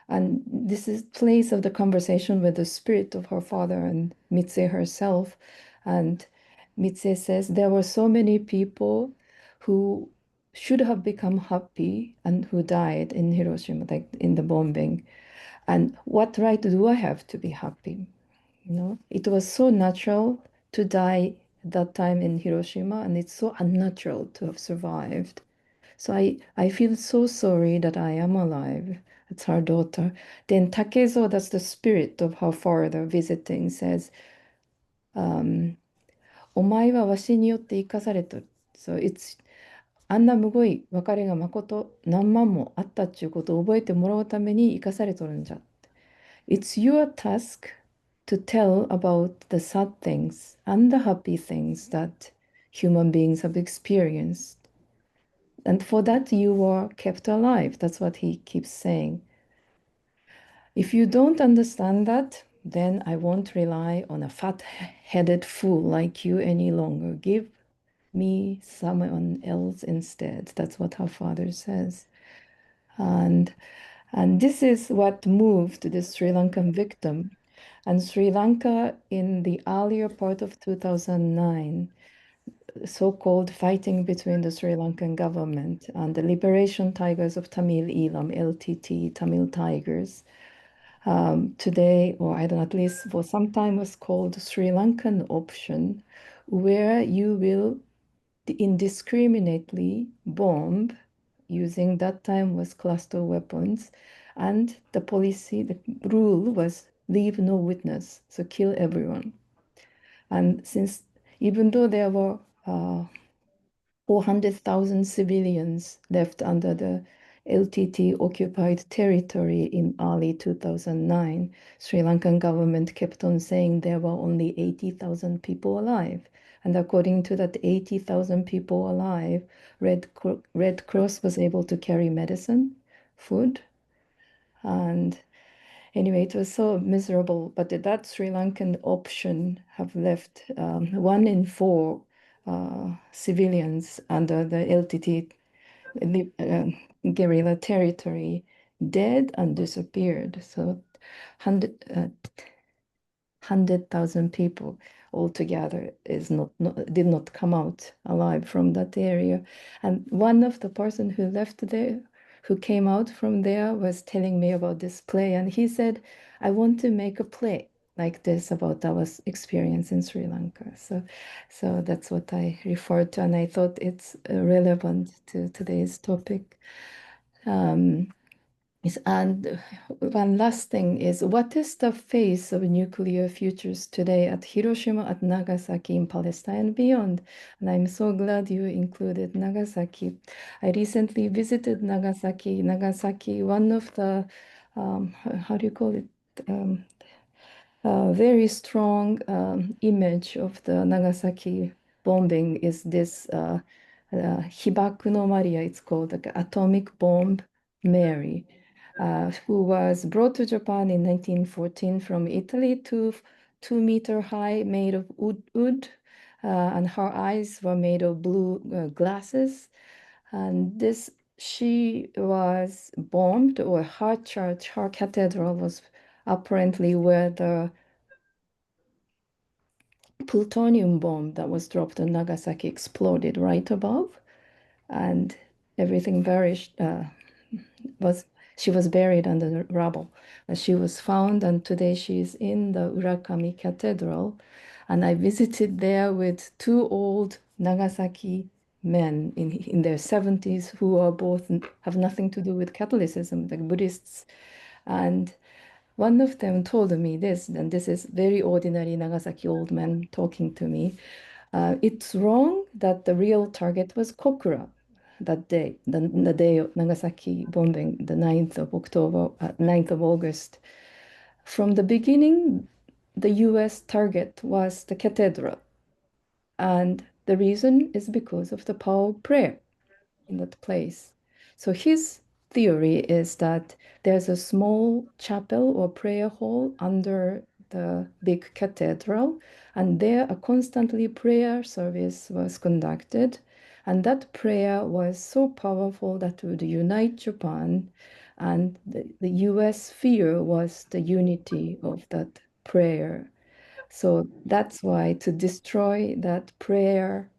And this is place of the conversation with the spirit of her father and Mitse herself. And Mitse says there were so many people who should have become happy and who died in Hiroshima, like in the bombing. And what right do I have to be happy? You know, it was so natural to die that time in Hiroshima, and it's so unnatural to have survived. So I feel so sorry that I am alive. It's her daughter. Then Takezo, that's the spirit of her father visiting, says, お前はわしによって生かされとる。So it's あんなむごい別れがまこと何万もあったっちゅうことを覚えてもらうために生かされとるんじゃ。It's your task to tell about the sad things and the happy things that human beings have experienced. And for that, you were kept alive. That's what he keeps saying. If you don't understand that, then I won't rely on a fat-headed fool like you any longer. Give me someone else instead. That's what her father says. And this is what moved the Sri Lankan victim. And Sri Lanka, in the earlier part of 2009, so-called fighting between the Sri Lankan government and the Liberation Tigers of Tamil Eelam, LTT, Tamil Tigers, today, or I don't know, at least for some time was called Sri Lankan option, where you will indiscriminately bomb using that time was cluster weapons, and the policy, the rule was leave no witness, so kill everyone. And since even though there were 400,000 civilians left under the LTT occupied territory in early 2009, Sri Lankan government kept on saying there were only 80,000 people alive. And according to that 80,000 people alive, Red Cross was able to carry medicine, food, and anyway, it was so miserable. But that Sri Lankan option have left 1 in 4 civilians under the LTT guerrilla territory dead and disappeared. So 100,000 people altogether did not come out alive from that area. And one of the person who left there, who came out from there, was telling me about this play, and he said, "I want to make a play like this about our experience in Sri Lanka." So that's what I referred to, and I thought it's relevant to today's topic. And one last thing is, what is the face of nuclear futures today at Hiroshima, at Nagasaki, in Palestine, and beyond? And I'm so glad you included Nagasaki. I recently visited Nagasaki. Nagasaki, one of the, how do you call it? Very strong image of the Nagasaki bombing is this Hibaku no Maria, it's called, like atomic bomb Mary, who was brought to Japan in 1914 from Italy, to 2-meter high, made of wood, and her eyes were made of blue glasses. And she was bombed, or her church, her cathedral was apparently where the plutonium bomb that was dropped on Nagasaki exploded right above, and everything vanished. She was buried under the rubble. She was found, and today she is in the Urakami Cathedral. And I visited there with 2 old Nagasaki men in their 70s, who are both have nothing to do with Catholicism, like Buddhists. And one of them told me this, and this is very ordinary Nagasaki old man talking to me. It's wrong that the real target was Kokura that day, the day of Nagasaki bombing, the 9th of October, 9th of August. From the beginning, the US target was the cathedral. And the reason is because of the power of prayer in that place. So his theory is that there's a small chapel or prayer hall under the big cathedral, and there a constantly prayer service was conducted, And that prayer was so powerful that would unite Japan. And the US fear was the unity of that prayer. So that's why to destroy that prayer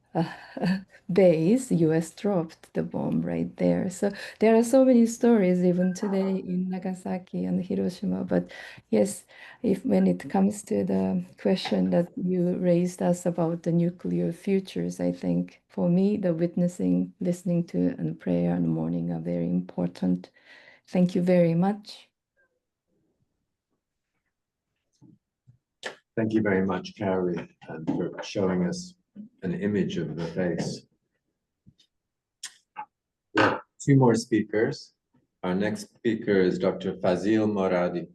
base, US dropped the bomb right there. So there are so many stories even today in Nagasaki and Hiroshima. But yes, if when it comes to the question that you raised us about the nuclear futures, I think for me, the witnessing, listening to, and prayer and mourning are very important. Thank you very much. Thank you very much, Carrie, and for showing us an image of the face. We have two more speakers. Our next speaker is Dr. Fazil Moradi.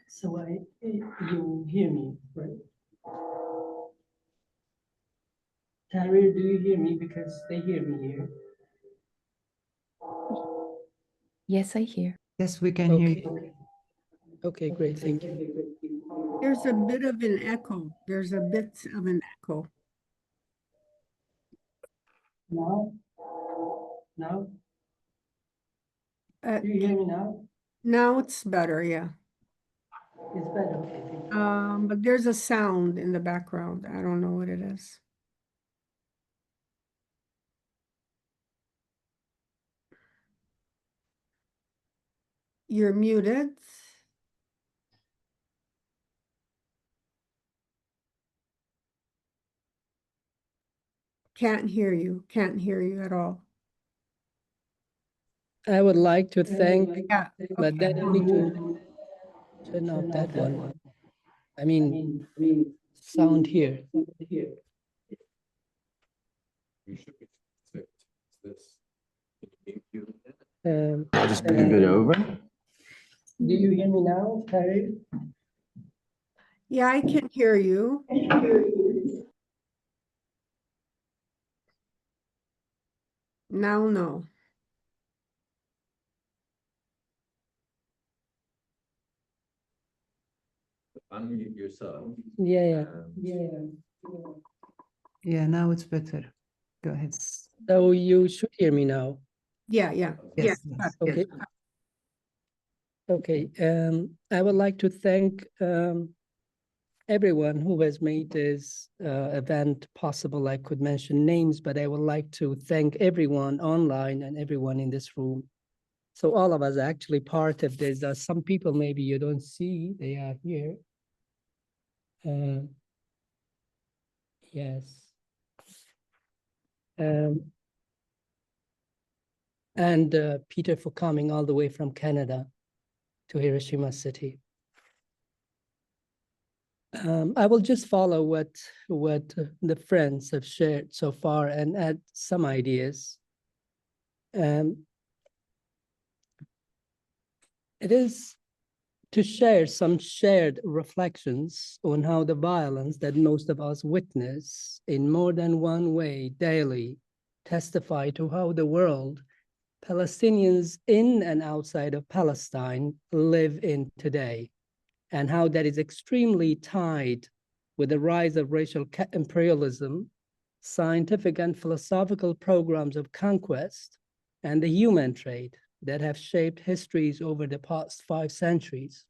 So you hear me, right? Tyler, do you hear me? Because they hear me here. Yes, I hear. Yes, we can hear Okay. you. Okay, great, thank you. There's a bit of an echo. There's a bit of an echo. Now? Uh, Do you hear me now? Now it's better, yeah. It's better, okay, thank you. But there's a sound in the background. I don't know what it is. You're muted. Can't hear you. Can't hear you at all. I would like to thank, Yeah. but Okay. then I need to turn off that one. I mean, sound here. I'll just move it over. Do you hear me now, Tyler? Yeah, I can hear you. Now, no. Unmute yourself. Yeah. Yeah, now it's better. Go ahead. So you should hear me now. Yeah, yeah. Yes. Okay. Okay, I would like to thank everyone who has made this event possible. I could mention names, but I would like to thank everyone online and everyone in this room. So all of us are actually part of this. Some people maybe you don't see, they are here. Yes. And Peter for coming all the way from Canada to Hiroshima City. I will just follow what the friends have shared so far and add some ideas. It is to share some shared reflections on how the violence that most of us witness in more than one way daily testify to how the world, Palestinians in and outside of Palestine, live in today, and how that is extremely tied with the rise of racial imperialism, scientific and philosophical programs of conquest, and the human trade that have shaped histories over the past 5 centuries.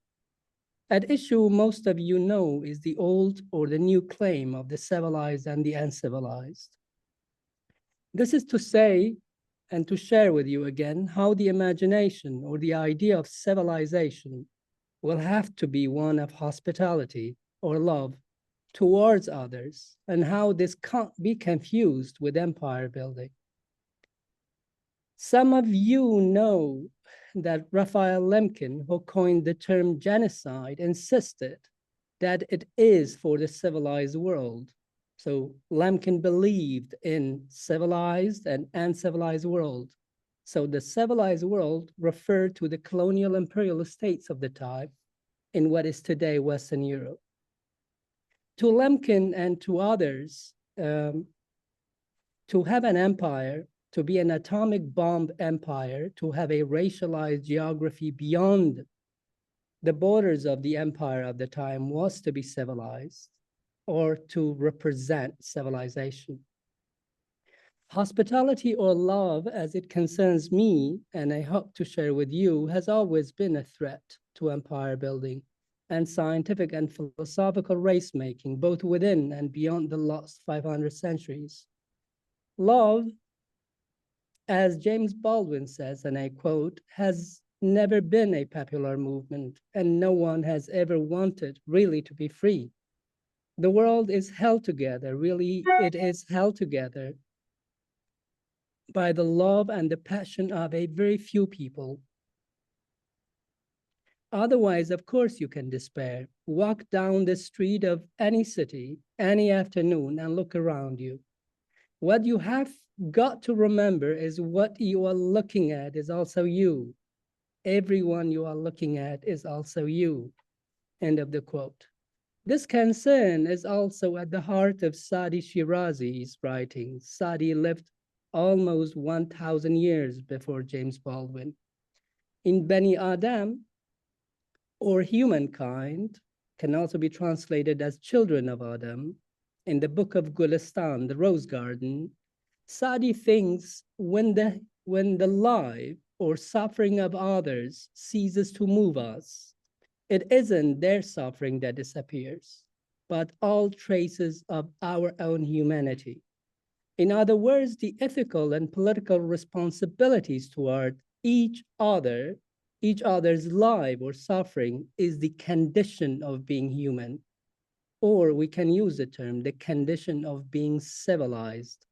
At issue, most of you know, is the old or the new claim of the civilized and the uncivilized. This is to say, and to share with you again, how the imagination or the idea of civilization will have to be one of hospitality or love towards others, and how this can't be confused with empire building. Some of you know that Raphael Lemkin, who coined the term genocide, insisted that it is for the civilized world. So Lemkin believed in civilized and uncivilized world. So the civilized world referred to the colonial imperial states of the time in what is today Western Europe. To Lemkin and to others, to have an empire, to be an atomic bomb empire, to have a racialized geography beyond the borders of the empire of the time was to be civilized or to represent civilization. Hospitality or love, as it concerns me, and I hope to share with you, has always been a threat to empire building and scientific and philosophical race making, both within and beyond the last 500 centuries. Love, as James Baldwin says, and I quote, has never been a popular movement, and no one has ever wanted really to be free. The world is held together, really, it is held together by the love and the passion of a very few people. Otherwise, of course, you can despair. Walk down the street of any city, any afternoon, and look around you. What you have got to remember is what you are looking at is also you. Everyone you are looking at is also you. End of the quote. This concern is also at the heart of Sadi Shirazi's writings. Sadi lived almost 1,000 years before James Baldwin. In Bani Adam, or humankind, can also be translated as children of Adam. In the book of Gulistan, the Rose Garden, Sadi thinks when the life or suffering of others ceases to move us, it isn't their suffering that disappears, but all traces of our own humanity. In other words, the ethical and political responsibilities toward each other's life or suffering is the condition of being human, or we can use the term, the condition of being civilized.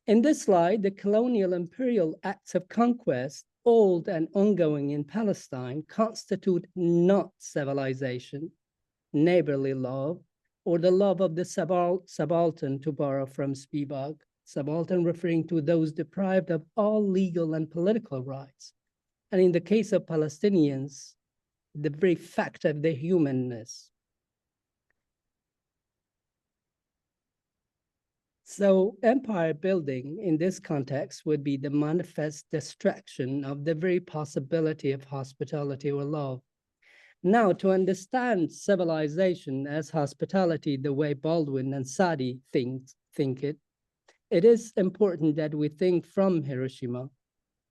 In this slide, the colonial imperial acts of conquest, old and ongoing in Palestine, constitute not civilization, neighborly love, or the love of the subaltern, to borrow from Spivak, subaltern referring to those deprived of all legal and political rights. And in the case of Palestinians, the very fact of their humanness. So empire building in this context would be the manifest destruction of the very possibility of hospitality or love. Now, to understand civilization as hospitality the way Baldwin and Sadi think it is important that we think from Hiroshima,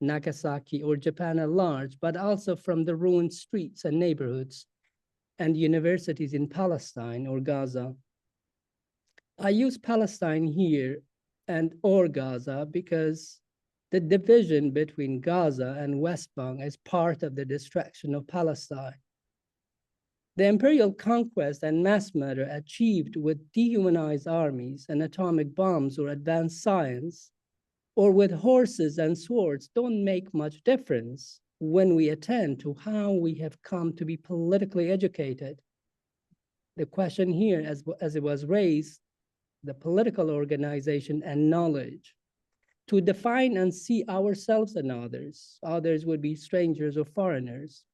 Nagasaki, or Japan at large, but also from the ruined streets and neighborhoods and universities in Palestine or Gaza. I use Palestine here or Gaza because the division between Gaza and West Bank is part of the destruction of Palestine. The imperial conquest and mass murder achieved with dehumanized armies and atomic bombs or advanced science, or with horses and swords, don't make much difference when we attend to how we have come to be politically educated. The question here, as it was raised, the political organization and knowledge to define and see ourselves and others. Others would be strangers or foreigners.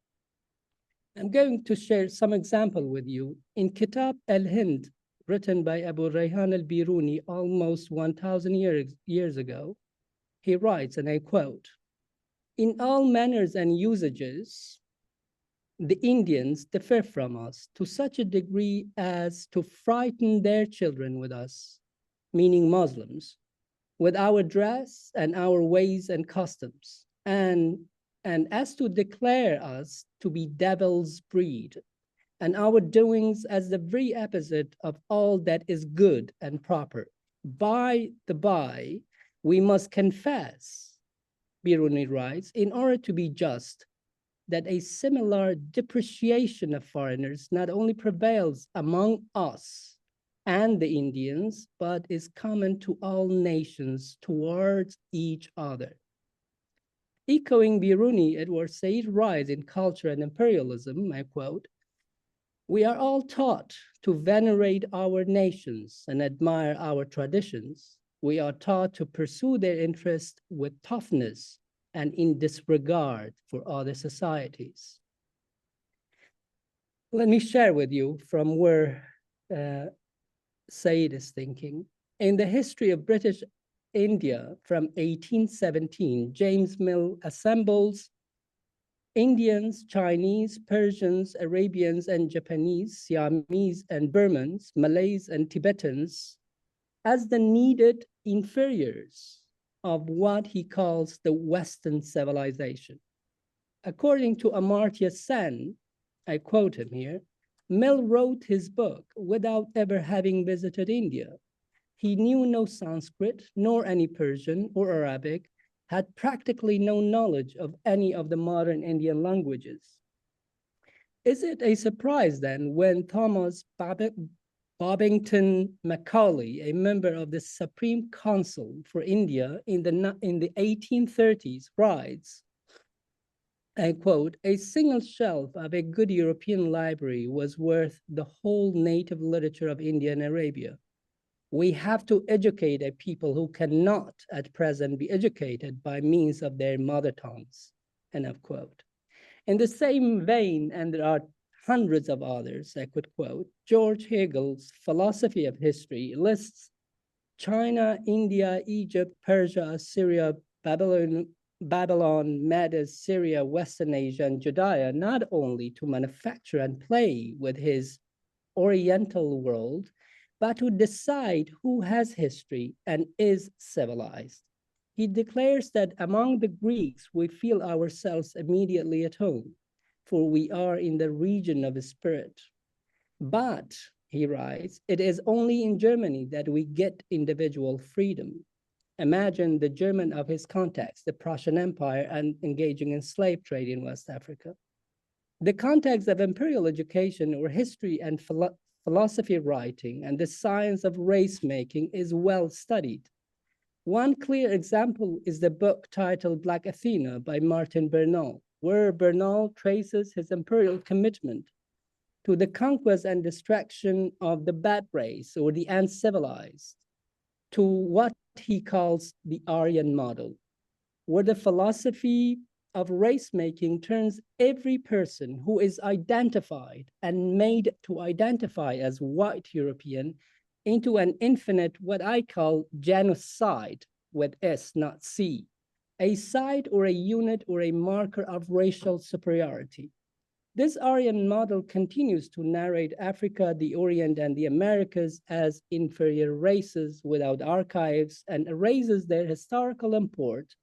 I'm going to share some example with you. In Kitab al-Hind, written by Abu Rayhan al-Biruni almost 1,000 years ago, he writes, and I quote, "In all manners and usages, the Indians differ from us to such a degree as to frighten their children with us, meaning Muslims, with our dress and our ways and customs, and as to declare us to be devil's breed, and our doings as the very opposite of all that is good and proper. By the by, we must confess," Biruni writes, "in order to be just, that a similar depreciation of foreigners not only prevails among us and the Indians, but is common to all nations towards each other." Echoing Biruni, Edward Said writes in Culture and Imperialism, I quote, "We are all taught to venerate our nations and admire our traditions. We are taught to pursue their interest with toughness and in disregard for other societies." Let me share with you from where Said is thinking. In the history of British India from 1817, James Mill assembles Indians, Chinese, Persians, Arabians, and Japanese, Siamese and Burmans, Malays and Tibetans as the needed inferiors of what he calls the Western civilization. According to Amartya Sen, I quote him here, Mill wrote his book without ever having visited India. He knew no Sanskrit, nor any Persian or Arabic, had practically no knowledge of any of the modern Indian languages. Is it a surprise then when Thomas Bobbington Macaulay, a member of the Supreme Council for India in the 1830s, writes, I quote, a single shelf of a good European library was worth the whole native literature of India and Arabia. We have to educate a people who cannot at present be educated by means of their mother tongues, end of quote. In the same vein, and there are hundreds of others I could quote, George Hegel's philosophy of history lists China, India, Egypt, Persia, Assyria, Babylon, Medes, Syria, Western Asia, and Judea, not only to manufacture and play with his Oriental world, but to decide who has history and is civilized. He declares that among the Greeks, we feel ourselves immediately at home, for we are in the region of the spirit. But, he writes, it is only in Germany that we get individual freedom. Imagine the German of his context, the Prussian Empire, and engaging in slave trade in West Africa. The context of imperial education or history and philosophy writing and the science of race making is well studied. One clear example is the book titled Black Athena by Martin Bernal, where Bernal traces his imperial commitment to the conquest and destruction of the bad race or the uncivilized, to what he calls the Aryan model, where the philosophy of race making turns every person who is identified and made to identify as white European into an infinite, what I call genocide, with S, not C, a side or a unit or a marker of racial superiority. This Aryan model continues to narrate Africa, the Orient, and the Americas as inferior races without archives and erases their historical import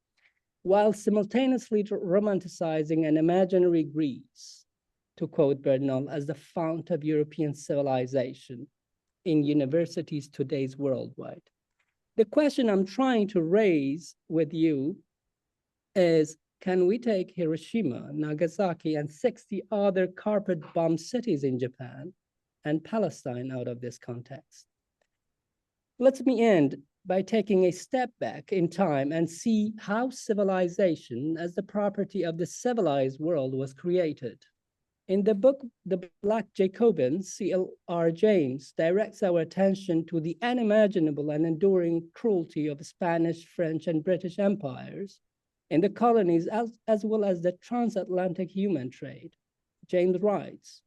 while simultaneously romanticizing an imaginary Greece, to quote Bernal, as the fount of European civilization in universities today's worldwide. The question I'm trying to raise with you is, can we take Hiroshima, Nagasaki, and 60 other carpet-bombed cities in Japan and Palestine out of this context? Let me end by taking a step back in time and see how civilization as the property of the civilized world was created. In the book, The Black Jacobins, C.L.R. James directs our attention to the unimaginable and enduring cruelty of Spanish, French, and British empires in the colonies, as well as the transatlantic human trade. James writes,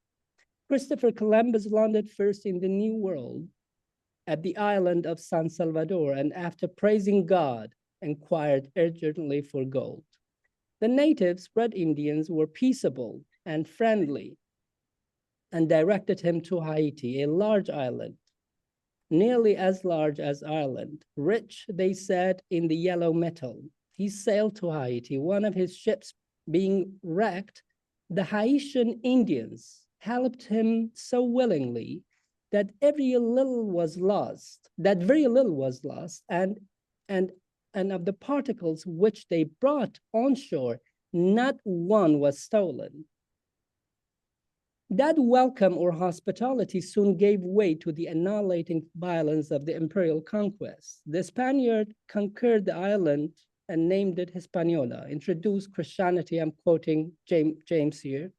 Christopher Columbus landed first in the New World at the island of San Salvador, and after praising God, inquired urgently for gold. The natives, Red Indians, were peaceable and friendly and directed him to Haiti, a large island, nearly as large as Ireland, rich, they said, in the yellow metal. He sailed to Haiti, one of his ships being wrecked. The Haitian Indians helped him so willingly that very little was lost, and of the particles which they brought on shore, not one was stolen. That welcome or hospitality soon gave way to the annihilating violence of the imperial conquest. The Spaniard conquered the island and named it Hispaniola, introduced Christianity, I'm quoting James here,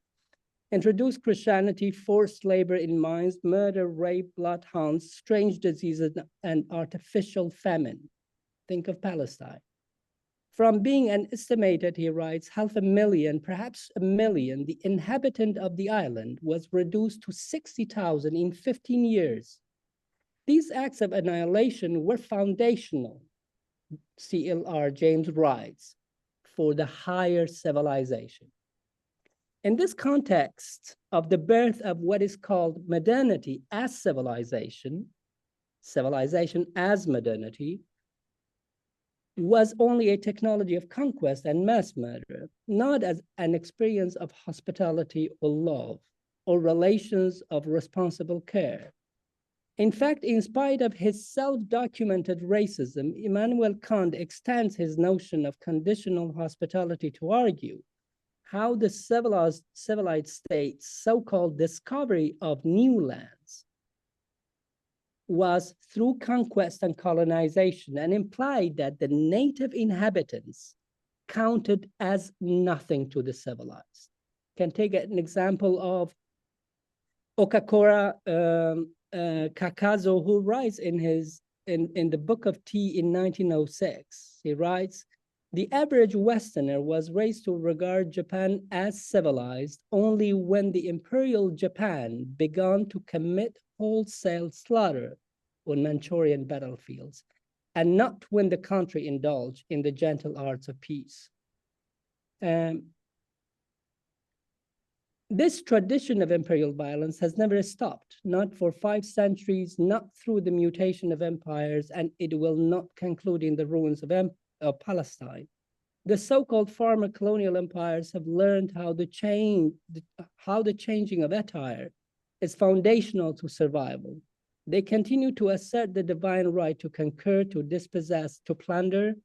introduced Christianity, forced labor in mines, murder, rape, bloodhounds, strange diseases, and artificial famine. Think of Palestine. From being an estimated, he writes, 500,000, perhaps 1 million, the inhabitant of the island was reduced to 60,000 in 15 years. These acts of annihilation were foundational, C.L.R. James writes, for the higher civilization. In this context of the birth of what is called modernity as civilization, civilization as modernity, was only a technology of conquest and mass murder, not as an experience of hospitality or love or relations of responsible care. In fact, in spite of his self-documented racism, Immanuel Kant extends his notion of conditional hospitality to argue how the civilized state's so-called discovery of new lands was through conquest and colonization, and implied that the native inhabitants counted as nothing to the civilized. Can take an example of Okakura Kakazo, who writes in the Book of Tea in 1906. He writes, "The average Westerner was raised to regard Japan as civilized only when the Imperial Japan began to commit wholesale slaughter on Manchurian battlefields, and not when the country indulged in the gentle arts of peace." This tradition of imperial violence has never stopped, not for 5 centuries, not through the mutation of empires, and it will not conclude in the ruins of Palestine. The so-called former colonial empires have learned how the changing of attire is foundational to survival. They continue to assert the divine right to conquer, to dispossess, to plunder.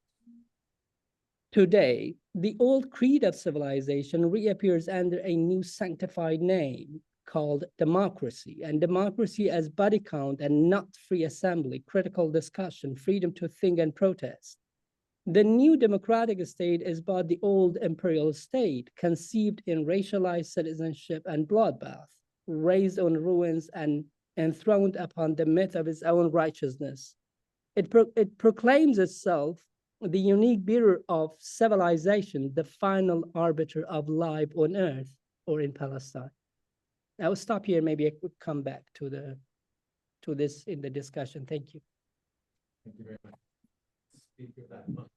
Today, the old creed of civilization reappears under a new sanctified name called democracy, and democracy as body count and not free assembly, critical discussion, freedom to think and protest. The new democratic state is but the old imperial state, conceived in racialized citizenship and bloodbath, raised on ruins and enthroned upon the myth of its own righteousness. It proclaims itself the unique bearer of civilization, the final arbiter of life on earth or in Palestine. I will stop here. Maybe I could come back to this in the discussion. Thank you. Thank you very much. Speaker that much.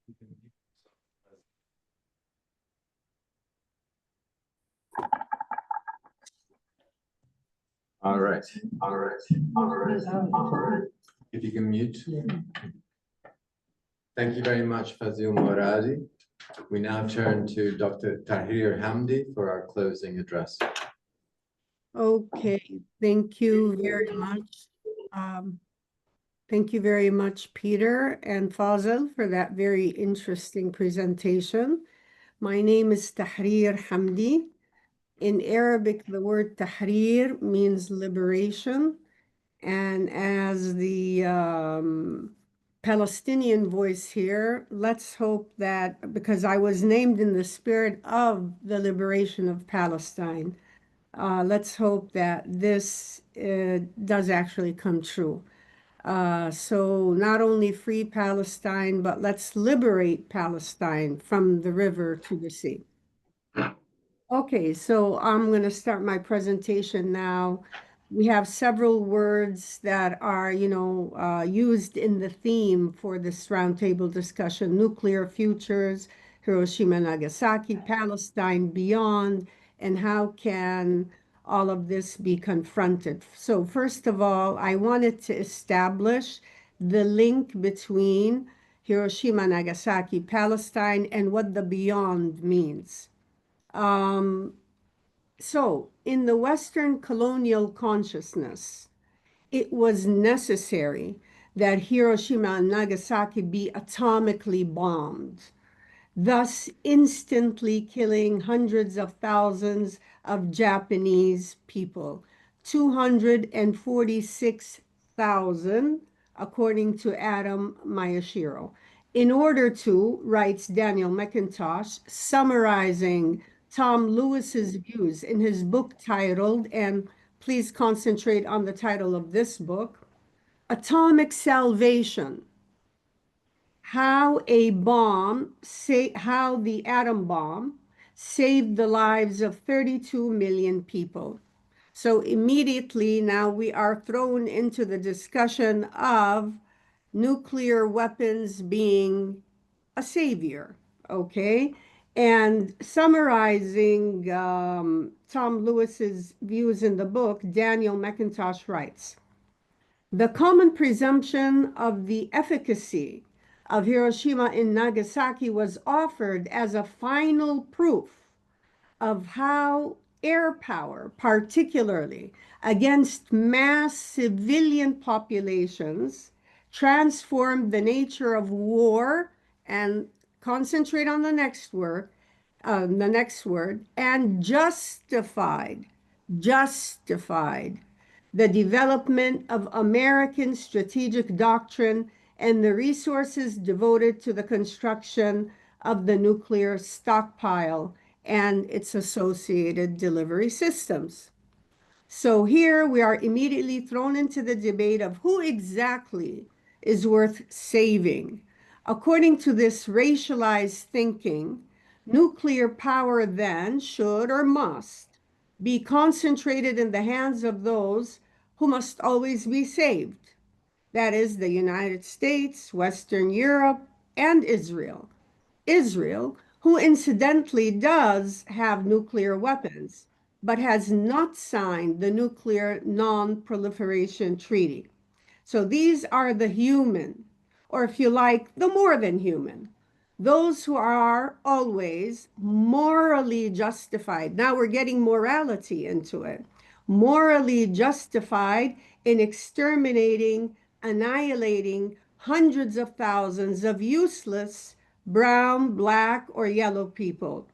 All right. If you can mute. Thank you very much, Fazil Moradi. We now turn to Dr. Tahir Hamdi for our closing address. Okay, thank you very much. Thank you very much, Peter and Fazil, for that very interesting presentation. My name is Tahrir Hamdi. In Arabic, the word tahrir means liberation. And as the Palestinian voice here, let's hope that, because I was named in the spirit of the liberation of Palestine, let's hope that this does actually come true. So not only free Palestine, but let's liberate Palestine from the river to the sea. Okay, so I'm going to start my presentation now. We have several words that are, used in the theme for this roundtable discussion: nuclear futures, Hiroshima, Nagasaki, Palestine, beyond, and how can all of this be confronted. So first of all, I wanted to establish the link between Hiroshima, Nagasaki, Palestine, and what the beyond means. So in the Western colonial consciousness, it was necessary that Hiroshima and Nagasaki be atomically bombed, thus instantly killing hundreds of thousands of Japanese people, 246,000, according to Adam Mayashiro. In order to, writes Daniel McIntosh, summarizing Tom Lewis's views in his book titled, and please concentrate on the title of this book, Atomic Salvation: How the atom bomb saved the lives of 32 million people. So immediately now we are thrown into the discussion of nuclear weapons being a savior, okay? And summarizing Tom Lewis's views in the book, Daniel McIntosh writes, the common presumption of the efficacy of Hiroshima and Nagasaki was offered as a final proof of how air power, particularly against mass civilian populations, transformed the nature of war, and concentrate on the next word, and justified the development of American strategic doctrine and the resources devoted to the construction of the nuclear stockpile and its associated delivery systems. So here we are immediately thrown into the debate of who exactly is worth saving. According to this racialized thinking, nuclear power then should or must be concentrated in the hands of those who must always be saved. That is the United States, Western Europe, and Israel. Israel, who incidentally does have nuclear weapons, but has not signed the Nuclear Non-Proliferation Treaty. So these are the human, or if you like, the more than human, those who are always morally justified. Now we're getting morality into it. Morally justified in exterminating, annihilating hundreds of thousands of useless brown, black, or yellow people,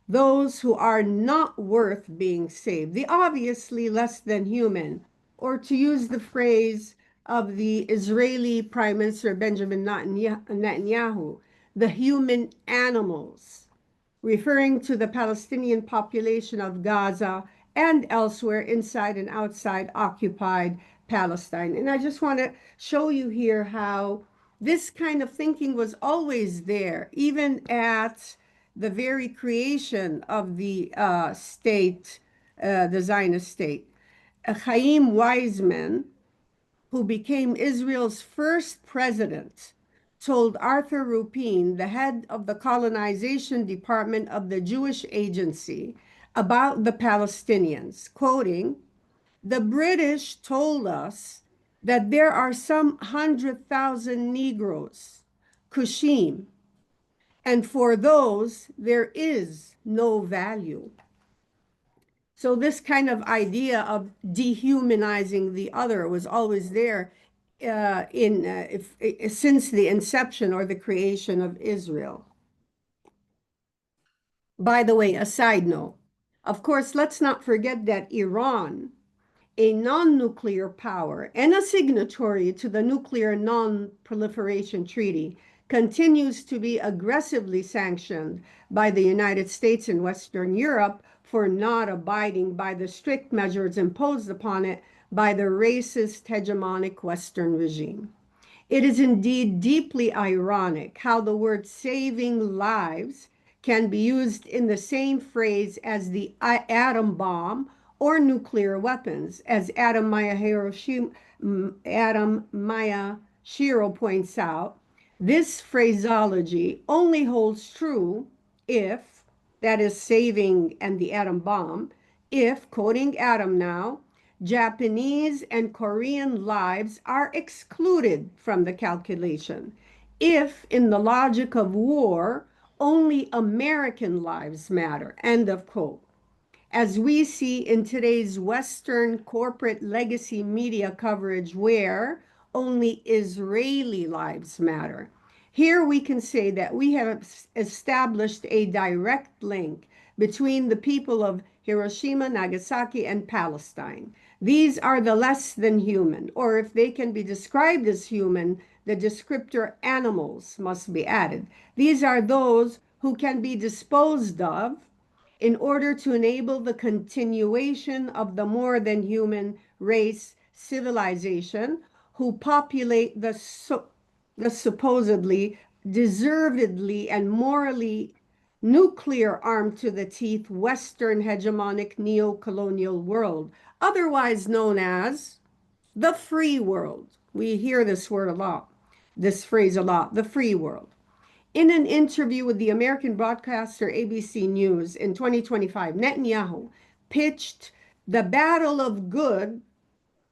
those who are not worth being saved, the obviously less than human, or to use the phrase of the Israeli Prime Minister Benjamin Netanyahu, the human animals, referring to the Palestinian population of Gaza and elsewhere inside and outside occupied Palestine. And I just want to show you here how this kind of thinking was always there, even at the very creation of the state, the Zionist state. Chaim Weizmann, who became Israel's first president, told Arthur Rupin, the head of the colonization department of the Jewish Agency, about the Palestinians, quoting, the British told us that there are some 100,000 Negroes, Kushim, and for those there is no value. So this kind of idea of dehumanizing the other was always there since the inception or the creation of Israel. By the way, a side note, of course, let's not forget that Iran, a non-nuclear power and a signatory to the Nuclear Non-Proliferation Treaty, continues to be aggressively sanctioned by the United States and Western Europe for not abiding by the strict measures imposed upon it by the racist hegemonic Western regime. It is indeed deeply ironic how the word saving lives can be used in the same phrase as the atom bomb or nuclear weapons, as Adam Maya Shiro points out. This phraseology only holds true if, that is saving and the atom bomb, if, quoting Adam now, Japanese and Korean lives are excluded from the calculation. If, in the logic of war, only American lives matter, end of quote. As we see in today's Western corporate legacy media coverage where only Israeli lives matter. Here we can say that we have established a direct link between the people of Hiroshima, Nagasaki, and Palestine. These are the less than human, or if they can be described as human, the descriptor animals must be added. These are those who can be disposed of in order to enable the continuation of the more than human race civilization who populate the supposedly, deservedly, and morally nuclear armed to the teeth Western hegemonic neo-colonial world, otherwise known as the free world. We hear this word a lot, this phrase a lot, the free world. In an interview with the American broadcaster ABC News in 2025, Netanyahu pitched the battle of good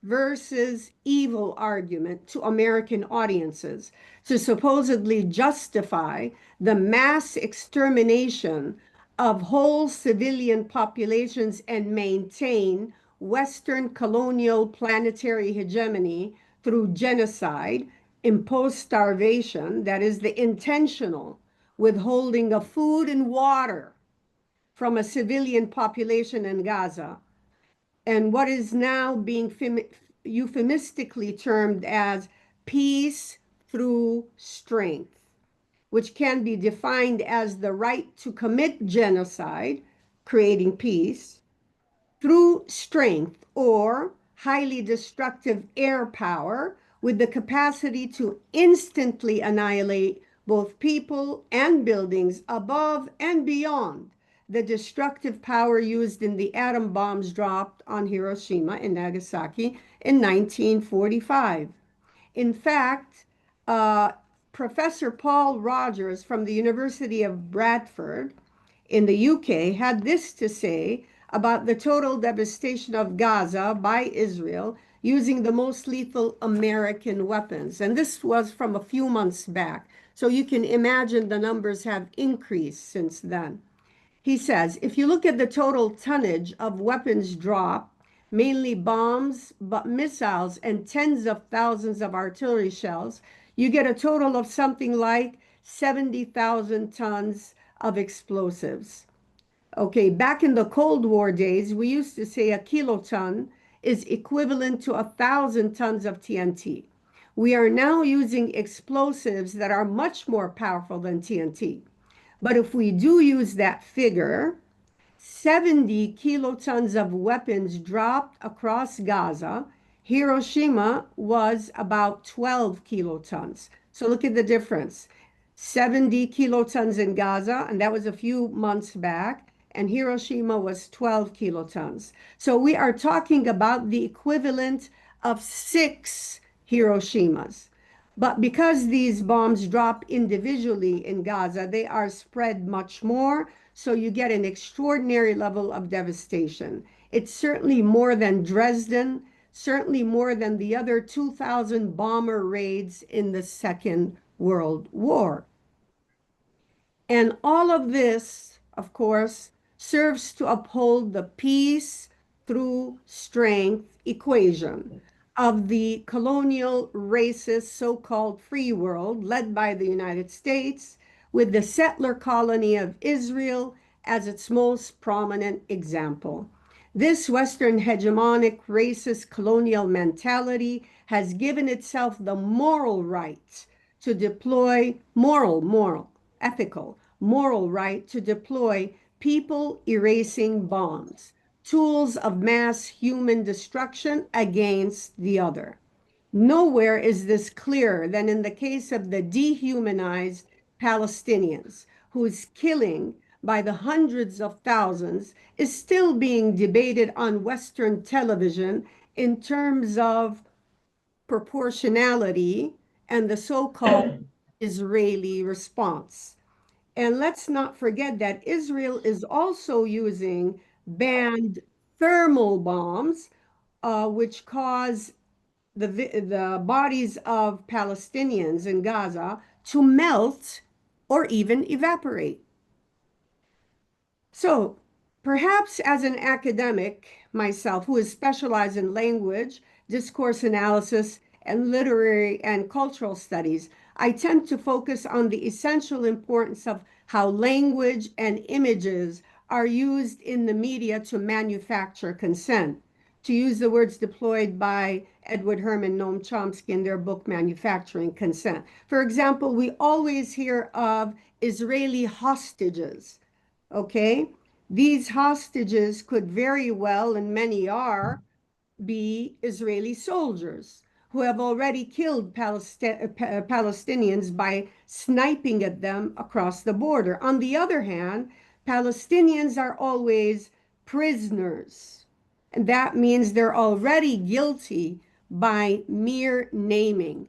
versus evil argument to American audiences to supposedly justify the mass extermination of whole civilian populations and maintain Western colonial planetary hegemony through genocide, imposed starvation, that is, the intentional withholding of food and water from a civilian population in Gaza, and what is now being euphemistically termed as peace through strength, which can be defined as the right to commit genocide, creating peace, through strength or highly destructive air power with the capacity to instantly annihilate both people and buildings above and beyond the destructive power used in the atom bombs dropped on Hiroshima and Nagasaki in 1945. In fact, Professor Paul Rogers from the University of Bradford in the UK had this to say about the total devastation of Gaza by Israel using the most lethal American weapons. And this was from a few months back. So you can imagine the numbers have increased since then. He says, if you look at the total tonnage of weapons dropped, mainly bombs, but missiles and tens of thousands of artillery shells, you get a total of something like 70,000 tons of explosives. Okay, back in the Cold War days, we used to say a kiloton is equivalent to 1,000 tons of TNT. We are now using explosives that are much more powerful than TNT. But if we do use that figure, 70 kilotons of weapons dropped across Gaza. Hiroshima was about 12 kilotons. So look at the difference. 70 kilotons in Gaza, and that was a few months back, and Hiroshima was 12 kilotons. So we are talking about the equivalent of 6 Hiroshimas. But because these bombs drop individually in Gaza, they are spread much more, so you get an extraordinary level of devastation. It's certainly more than Dresden, certainly more than the other 2,000 bomber raids in the Second World War. And all of this, of course, serves to uphold the peace through strength equation of the colonial racist so-called free world led by the United States, with the settler colony of Israel as its most prominent example. This Western hegemonic racist colonial mentality has given itself the moral right to deploy ethical, moral right to deploy people erasing bombs, tools of mass human destruction against the other. Nowhere is this clearer than in the case of the dehumanized Palestinians, whose killing by the hundreds of thousands is still being debated on Western television in terms of proportionality and the so-called Israeli response. And let's not forget that Israel is also using banned thermal bombs, which cause the bodies of Palestinians in Gaza to melt or even evaporate. So perhaps as an academic myself who is specialized in language, discourse analysis, and literary and cultural studies, I tend to focus on the essential importance of how language and images are used in the media to manufacture consent. To use the words deployed by Edward Herman Noam Chomsky in their book, Manufacturing Consent. For example, we always hear of Israeli hostages, okay? These hostages could very well, and many are, be Israeli soldiers who have already killed Palestinians by sniping at them across the border. On the other hand, Palestinians are always prisoners. And that means they're already guilty by mere naming.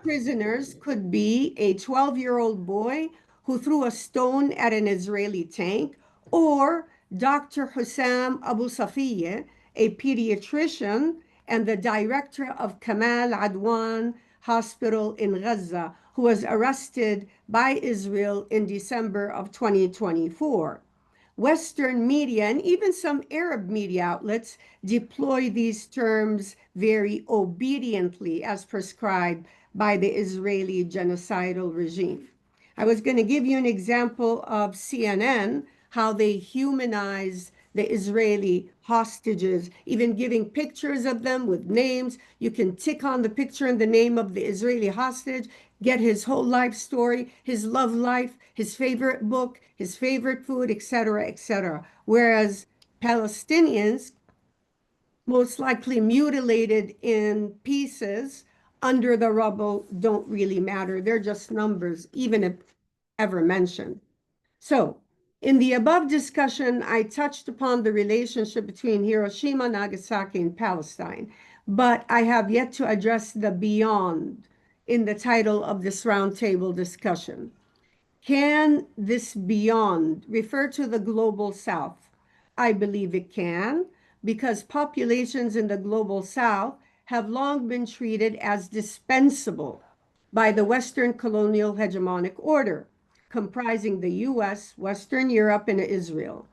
Prisoners could be a 12-year-old boy who threw a stone at an Israeli tank, or Dr. Hussam Abu Safiyyeh, a pediatrician and the director of Kamal Adwan Hospital in Gaza, who was arrested by Israel in December of 2024. Western media and even some Arab media outlets deploy these terms very obediently as prescribed by the Israeli genocidal regime. I was going to give you an example of CNN, how they humanize the Israeli hostages, even giving pictures of them with names. You can tick on the picture and the name of the Israeli hostage, get his whole life story, his love life, his favorite book, his favorite food, etc., etc. Whereas Palestinians, most likely mutilated in pieces under the rubble, don't really matter. They're just numbers, even if ever mentioned. So, in the above discussion, I touched upon the relationship between Hiroshima, Nagasaki, and Palestine, but I have yet to address the beyond in the title of this roundtable discussion. Can this beyond refer to the global south? I believe it can, because populations in the global south have long been treated as dispensable by the Western colonial hegemonic order, comprising the US, Western Europe, and Israel.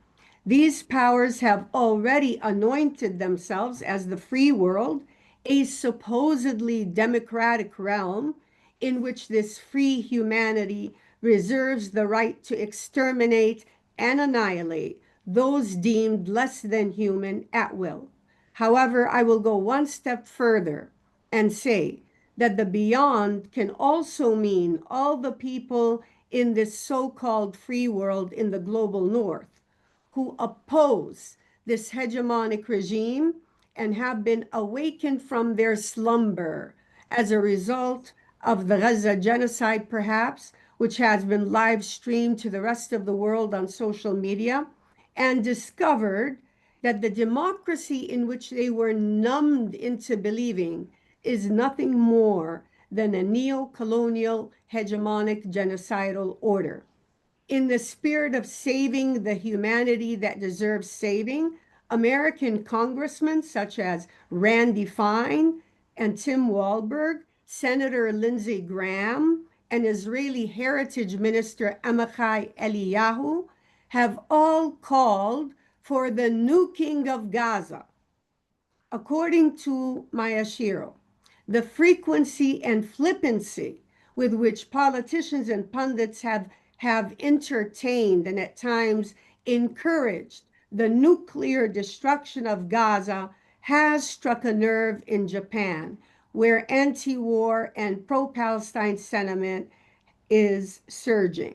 These powers have already anointed themselves as the free world, a supposedly democratic realm in which this free humanity reserves the right to exterminate and annihilate those deemed less than human at will. However, I will go one step further and say that the beyond can also mean all the people in this so-called free world in the global north who oppose this hegemonic regime and have been awakened from their slumber as a result of the Gaza genocide, perhaps, which has been live streamed to the rest of the world on social media, and discovered that the democracy in which they were numbed into believing is nothing more than a neo-colonial hegemonic genocidal order. In the spirit of saving the humanity that deserves saving, American congressmen such as Randy Fine and Tim Walberg, Senator Lindsey Graham, and Israeli Heritage Minister Amichai Eliyahu have all called for the nuking of Gaza. According to Mayashiro, the frequency and flippancy with which politicians and pundits have entertained and at times encouraged the nuclear destruction of Gaza has struck a nerve in Japan, where anti-war and pro-Palestine sentiment is surging.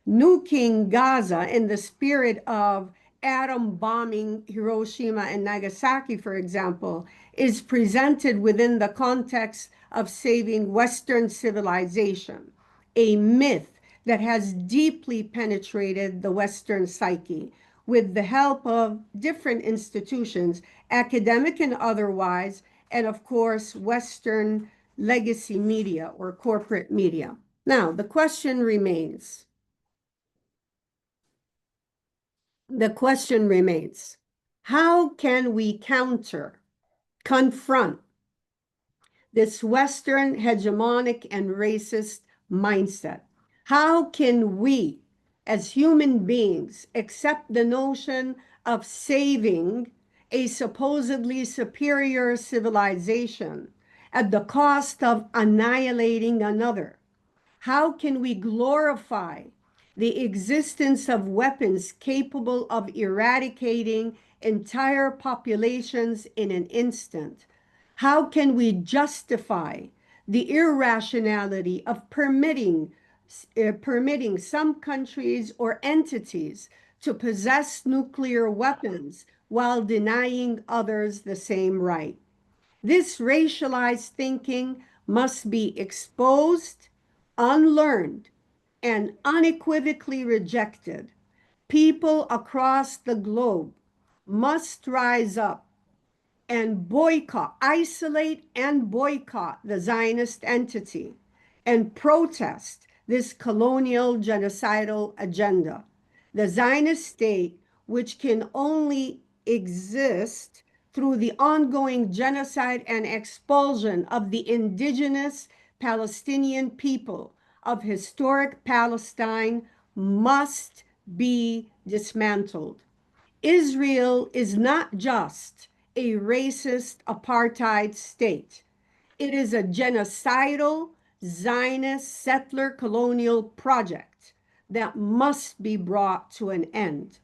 Nuking Gaza in the spirit of atom bombing Hiroshima and Nagasaki, for example, is presented within the context of saving Western civilization, a myth that has deeply penetrated the Western psyche with the help of different institutions, academic and otherwise, and of course, Western legacy media or corporate media. Now, the question remains, how can we confront this Western hegemonic and racist mindset? How can we, as human beings, accept the notion of saving a supposedly superior civilization at the cost of annihilating another? How can we glorify the existence of weapons capable of eradicating entire populations in an instant? How can we justify the irrationality of permitting some countries or entities to possess nuclear weapons while denying others the same right? This racialized thinking must be exposed, unlearned, and unequivocally rejected. People across the globe must rise up and boycott, isolate and boycott the Zionist entity and protest this colonial genocidal agenda. The Zionist state, which can only exist through the ongoing genocide and expulsion of the indigenous Palestinian people of historic Palestine, must be dismantled. Israel is not just a racist apartheid state. It is a genocidal Zionist settler colonial project that must be brought to an end.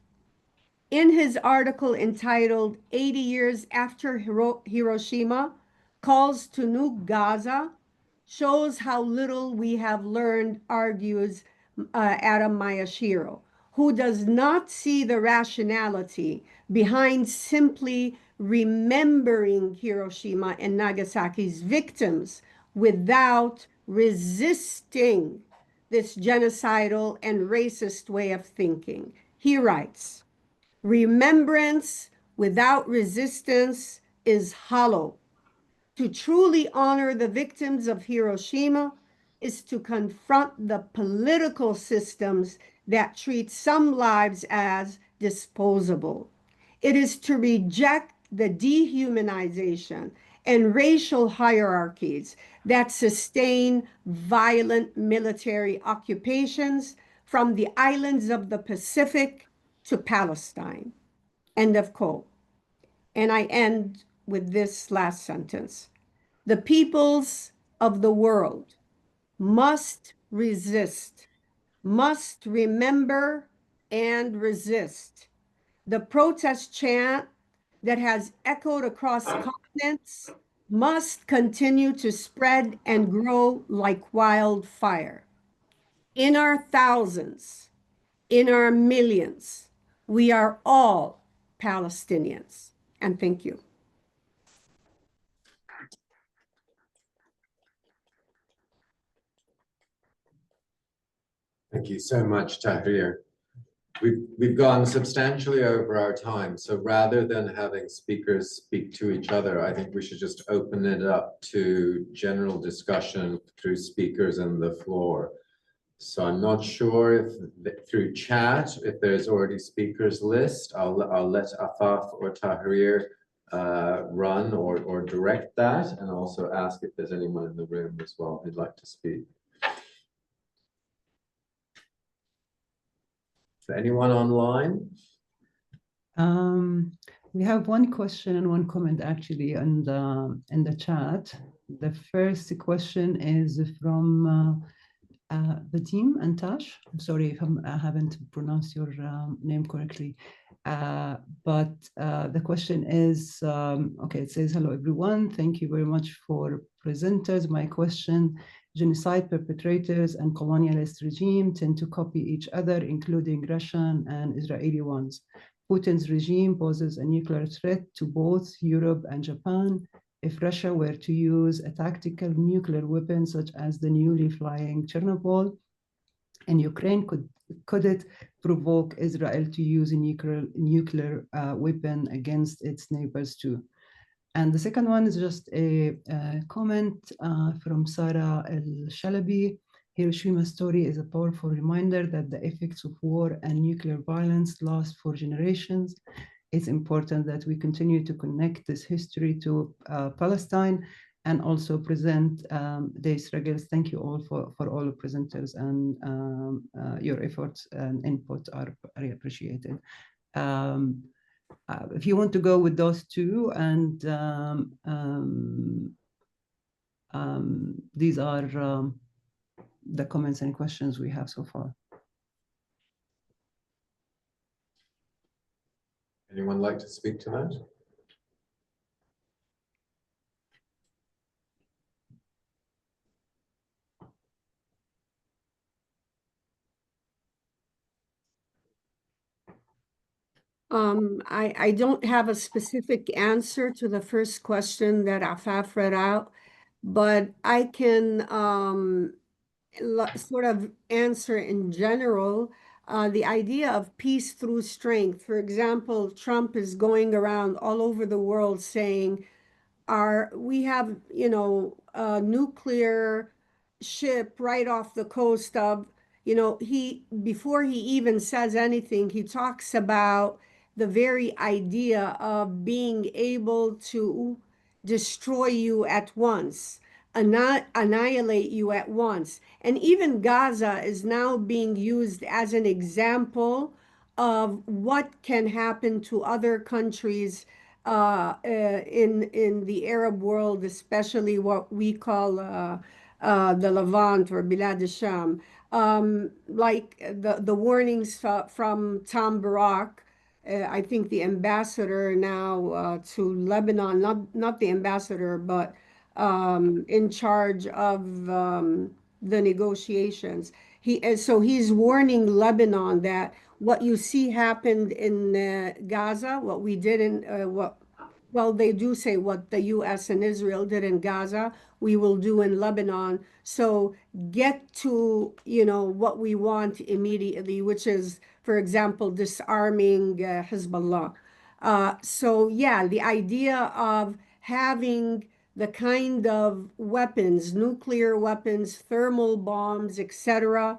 In his article entitled 80 Years After Hiroshima, Calls to Nuke Gaza, shows how little we have learned, argues Adam Mayashiro, who does not see the rationality behind simply remembering Hiroshima and Nagasaki's victims without resisting this genocidal and racist way of thinking. He writes, remembrance without resistance is hollow. To truly honor the victims of Hiroshima is to confront the political systems that treat some lives as disposable. It is to reject the dehumanization and racial hierarchies that sustain violent military occupations from the islands of the Pacific to Palestine. End of quote. And I end with this last sentence. The peoples of the world must resist, must remember and resist. The protest chant that has echoed across continents must continue to spread and grow like wildfire. In our thousands, in our millions, we are all Palestinians. And thank you. Thank you so much, Tahrir. We've gone substantially over our time, so rather than having speakers speak to each other, I think we should just open it up to general discussion through speakers and the floor. So I'm not sure if through chat, if there's already speakers list, I'll let Afaf or Tahrir run or direct that, and also ask if there's anyone in the room as well who'd like to speak. So anyone online? We have one question and one comment actually in the chat. The first question is from the team, and Tash. I'm sorry if I haven't pronounced your name correctly. But the question is, okay, it says, hello everyone. Thank you very much for presenters. My question, genocide perpetrators and colonialist regime tend to copy each other, including Russian and Israeli ones. Putin's regime poses a nuclear threat to both Europe and Japan. If Russia were to use a tactical nuclear weapon, such as the newly flying Chernobyl, and Ukraine, could it provoke Israel to use a nuclear weapon against its neighbors too? And the second one is just a comment from Sarah El-Shalabi. Hiroshima's story is a powerful reminder that the effects of war and nuclear violence last for generations. It's important that we continue to connect this history to Palestine and also present their struggles. Thank you all for all the presenters, and your efforts and input are very appreciated. If you want to go with those two, and these are the comments and questions we have so far. Anyone like to speak to that? I don't have a specific answer to the first question that Afaf read out, but I can sort of answer in general. the idea of peace through strength. For example, Trump is going around all over the world saying, we have, a nuclear ship right off the coast of, before he even says anything, he talks about the very idea of being able to destroy you at once, annihilate you at once. And even Gaza is now being used as an example of what can happen to other countries in the Arab world, especially what we call the Levant or Bilad al-Sham. Like the warnings from Tom Barak, I think the ambassador now to Lebanon, not the ambassador, but in charge of the negotiations. So he's warning Lebanon that what you see happened in Gaza, what we did in well, they do say what the U.S. and Israel did in Gaza, we will do in Lebanon. So get to, what we want immediately, which is, for example, disarming Hezbollah. So yeah, the idea of having the kind of weapons, nuclear weapons, thermal bombs, etc.,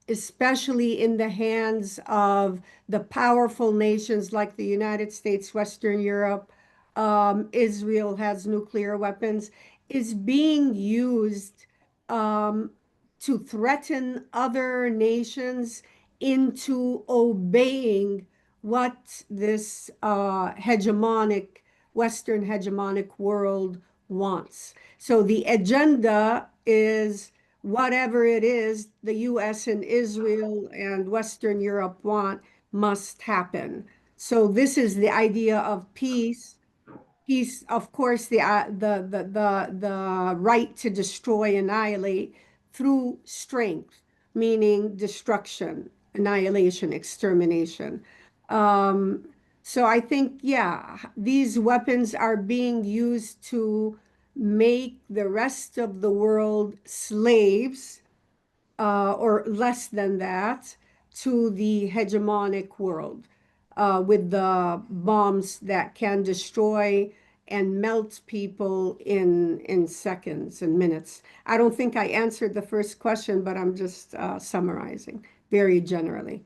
especially in the hands of the powerful nations like the United States, Western Europe, Israel has nuclear weapons, is being used to threaten other nations into obeying what this Western hegemonic world wants. So the agenda is whatever it is the US and Israel and Western Europe want must happen. So this is the idea of peace. Peace, of course, the right to destroy, annihilate through strength, meaning destruction, annihilation, extermination. So I think, yeah, these weapons are being used to make the rest of the world slaves, or less than that, to the hegemonic world, with the bombs that can destroy and melt people in seconds and minutes. I don't think I answered the first question, but I'm just summarizing very generally.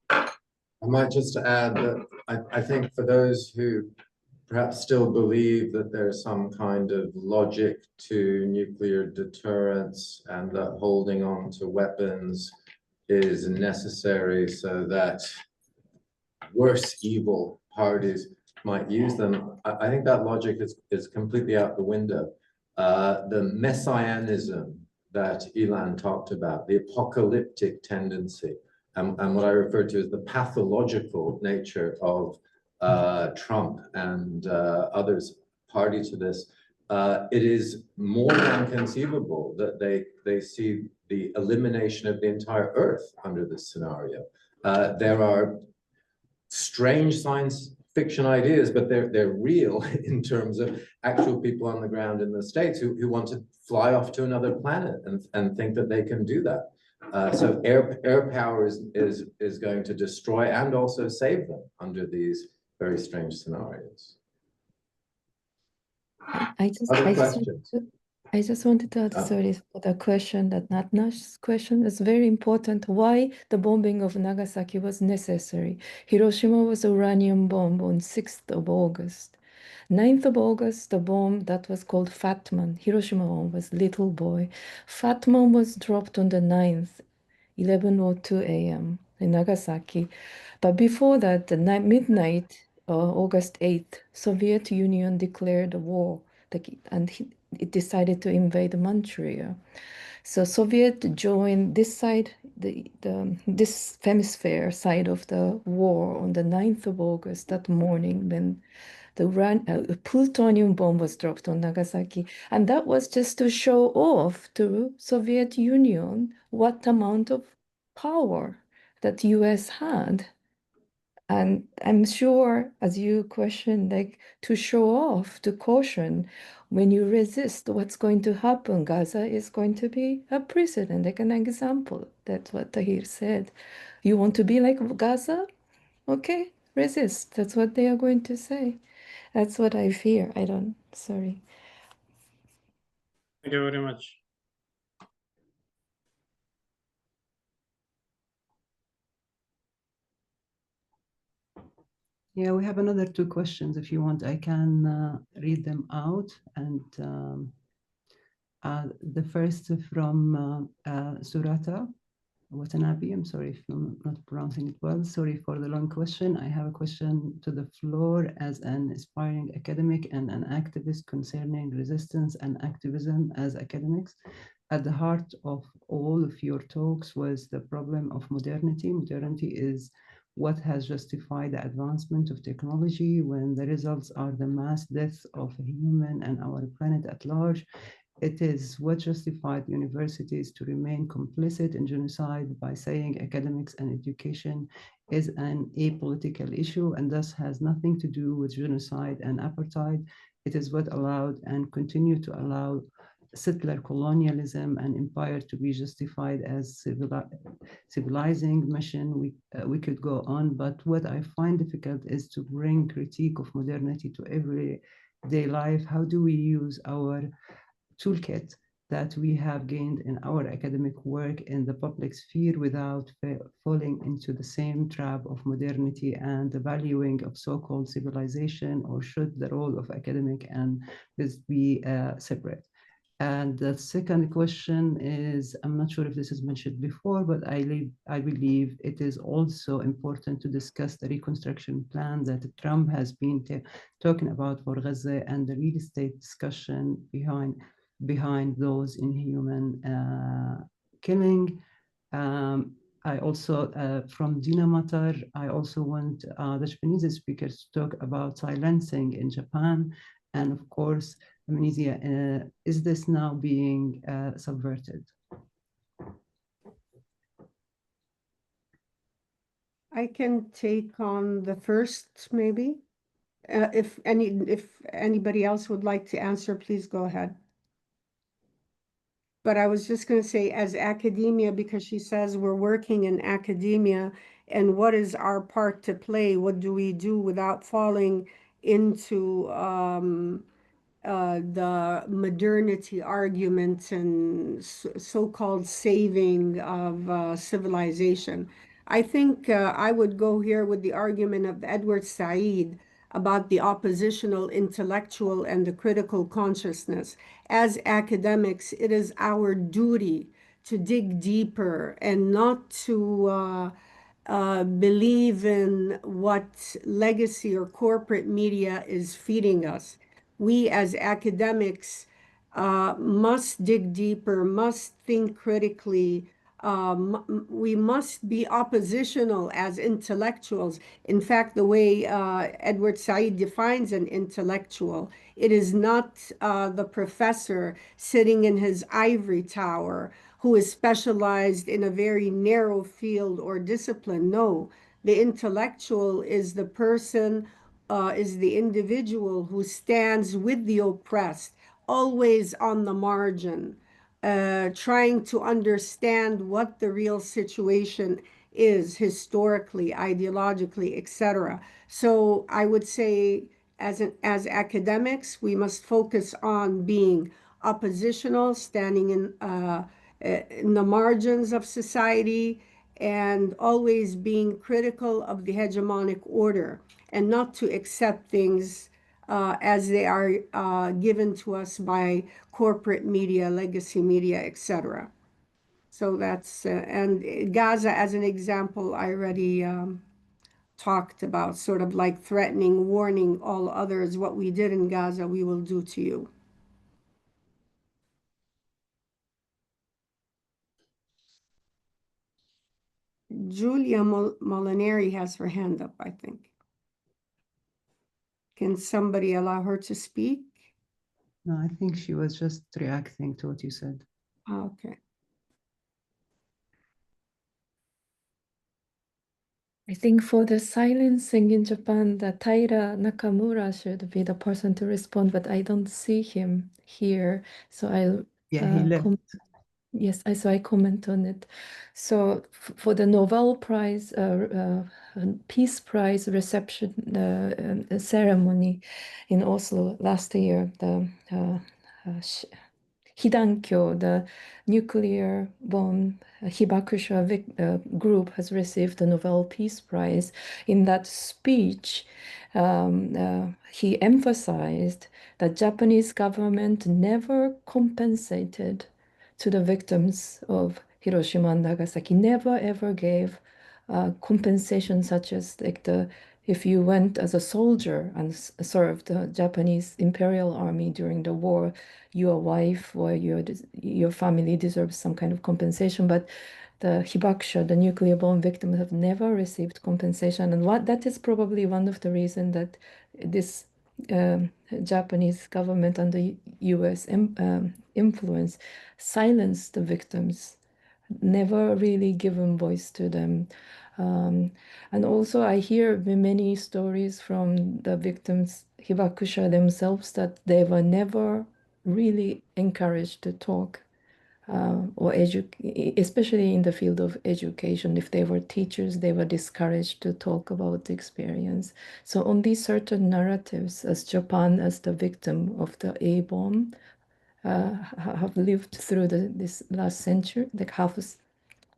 I might just add that I think for those who perhaps still believe that there's some kind of logic to nuclear deterrence and that holding on to weapons is necessary so that worse evil parties might use them, I think that logic is completely out the window. The messianism that Ilan talked about, the apocalyptic tendency, and what I refer to as the pathological nature of Trump and others party to this, it is more than conceivable that they see the elimination of the entire earth under this scenario. There are strange science fiction ideas, but they're real in terms of actual people on the ground in the States who want to fly off to another planet and think that they can do that. So air power is going to destroy and also save them under these very strange scenarios. Other questions? I just wanted to add, Oh. sorry for the question, that Natnash's question is very important. Why the bombing of Nagasaki was necessary? Hiroshima was a uranium bomb on 6th of August. 9th of August, the bomb that was called Fat Man, Hiroshima bomb, was Little Boy. Fat Man was dropped on the 9th, 11:02 a.m. in Nagasaki. But before that, the midnight, August 8th, Soviet Union declared a war, and it decided to invade Manchuria. So Soviet joined this side, this hemisphere side of the war on the 9th of August, that morning, when the plutonium bomb was dropped on Nagasaki. And that was just to show off to Soviet Union what amount of power that US had. And I'm sure, as you questioned, like to show off, to caution, when you resist, what's going to happen? Gaza is going to be a precedent, like an example. That's what Tahir said. You want to be like Gaza? Okay, resist. That's what they are going to say. That's what I fear. I don't, sorry. Thank you very much. Yeah, we have another two questions. If you want, I can read them out. And the first from Surata Watanabe. I'm sorry if I'm not pronouncing it well. Sorry for the long question. I have a question to the floor as an aspiring academic and an activist concerning resistance and activism as academics. At the heart of all of your talks was the problem of modernity. Modernity is what has justified the advancement of technology when the results are the mass death of a human and our planet at large. It is what justified universities to remain complicit in genocide by saying academics and education is an apolitical issue and thus has nothing to do with genocide and apartheid. It is what allowed and continue to allow settler colonialism and empire to be justified as civilizing mission. We could go on, but what I find difficult is to bring critique of modernity to everyday life. How do we use our toolkit that we have gained in our academic work in the public sphere without falling into the same trap of modernity and the valuing of so-called civilization, or should the role of academic and this be separate? And the second question is, I'm not sure if this is mentioned before, but I believe it is also important to discuss the reconstruction plan that Trump has been talking about for Gaza and the real estate discussion behind those inhuman killing. I also, from Dina Matar, I also want the Japanese speakers to talk about silencing in Japan. And of course, Indonesia, is this now being subverted? I can take on the first, maybe. If anybody else would like to answer, please go ahead. But I was just going to say, as academia, because she says we're working in academia, and what is our part to play? What do we do without falling into the modernity arguments and so-called saving of civilization? I think I would go here with the argument of Edward Said about the oppositional intellectual and the critical consciousness. As academics, it is our duty to dig deeper and not to believe in what legacy or corporate media is feeding us. We as academics must dig deeper, must think critically. We must be oppositional as intellectuals. In fact, the way Edward Said defines an intellectual, it is not the professor sitting in his ivory tower who is specialized in a very narrow field or discipline. No, the intellectual is the person, is the individual who stands with the oppressed, always on the margin, trying to understand what the real situation is historically, ideologically, etc. So I would say, as academics, we must focus on being oppositional, standing in the margins of society, and always being critical of the hegemonic order, and not to accept things as they are given to us by corporate media, legacy media, etc. So that's, and Gaza as an example, I already talked about, sort of like threatening, warning all others, what we did in Gaza, we will do to you. Julia Molinari has her hand up, I think. Can somebody allow her to speak? No, I think she was just reacting to what you said. Okay. I think for the silencing in Japan, the Taira Nakamura should be the person to respond, but I don't see him here. So I'll Yeah, he left. Yes, I comment on it. So for the Nobel Prize, Peace Prize reception ceremony in Oslo last year, the Hidankyo, the nuclear bomb Hibakusha group, has received the Nobel Peace Prize. In that speech, he emphasized that Japanese government never compensated to the victims of Hiroshima and Nagasaki, never ever gave compensation such as like if you went as a soldier and served the Japanese Imperial Army during the war, your wife or your family deserves some kind of compensation. But the Hibakusha, the nuclear bomb victims, have never received compensation, and that is probably one of the reasons that this Japanese government under U.S. Influence silenced the victims, never really given voice to them. And also I hear many stories from the victims, Hibakusha themselves, that they were never really encouraged to talk or especially in the field of education. If they were teachers, they were discouraged to talk about the experience. So only certain narratives, as Japan as the victim of the A-bomb, have lived through this last century, like half a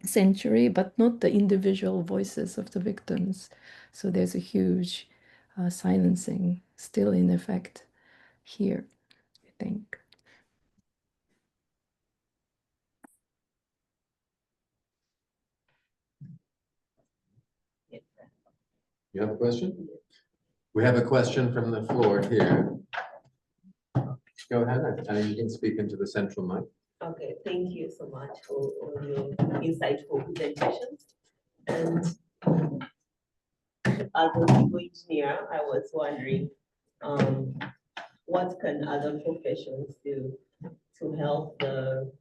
century, but not the individual voices of the victims. So there's a huge silencing still in effect here, I think. You have a question? We have a question from the floor here. Go ahead, and you can speak into the central mic. Okay, thank you so much for all your insightful presentations. And as a civil engineer, I was wondering, what can other professions do to help the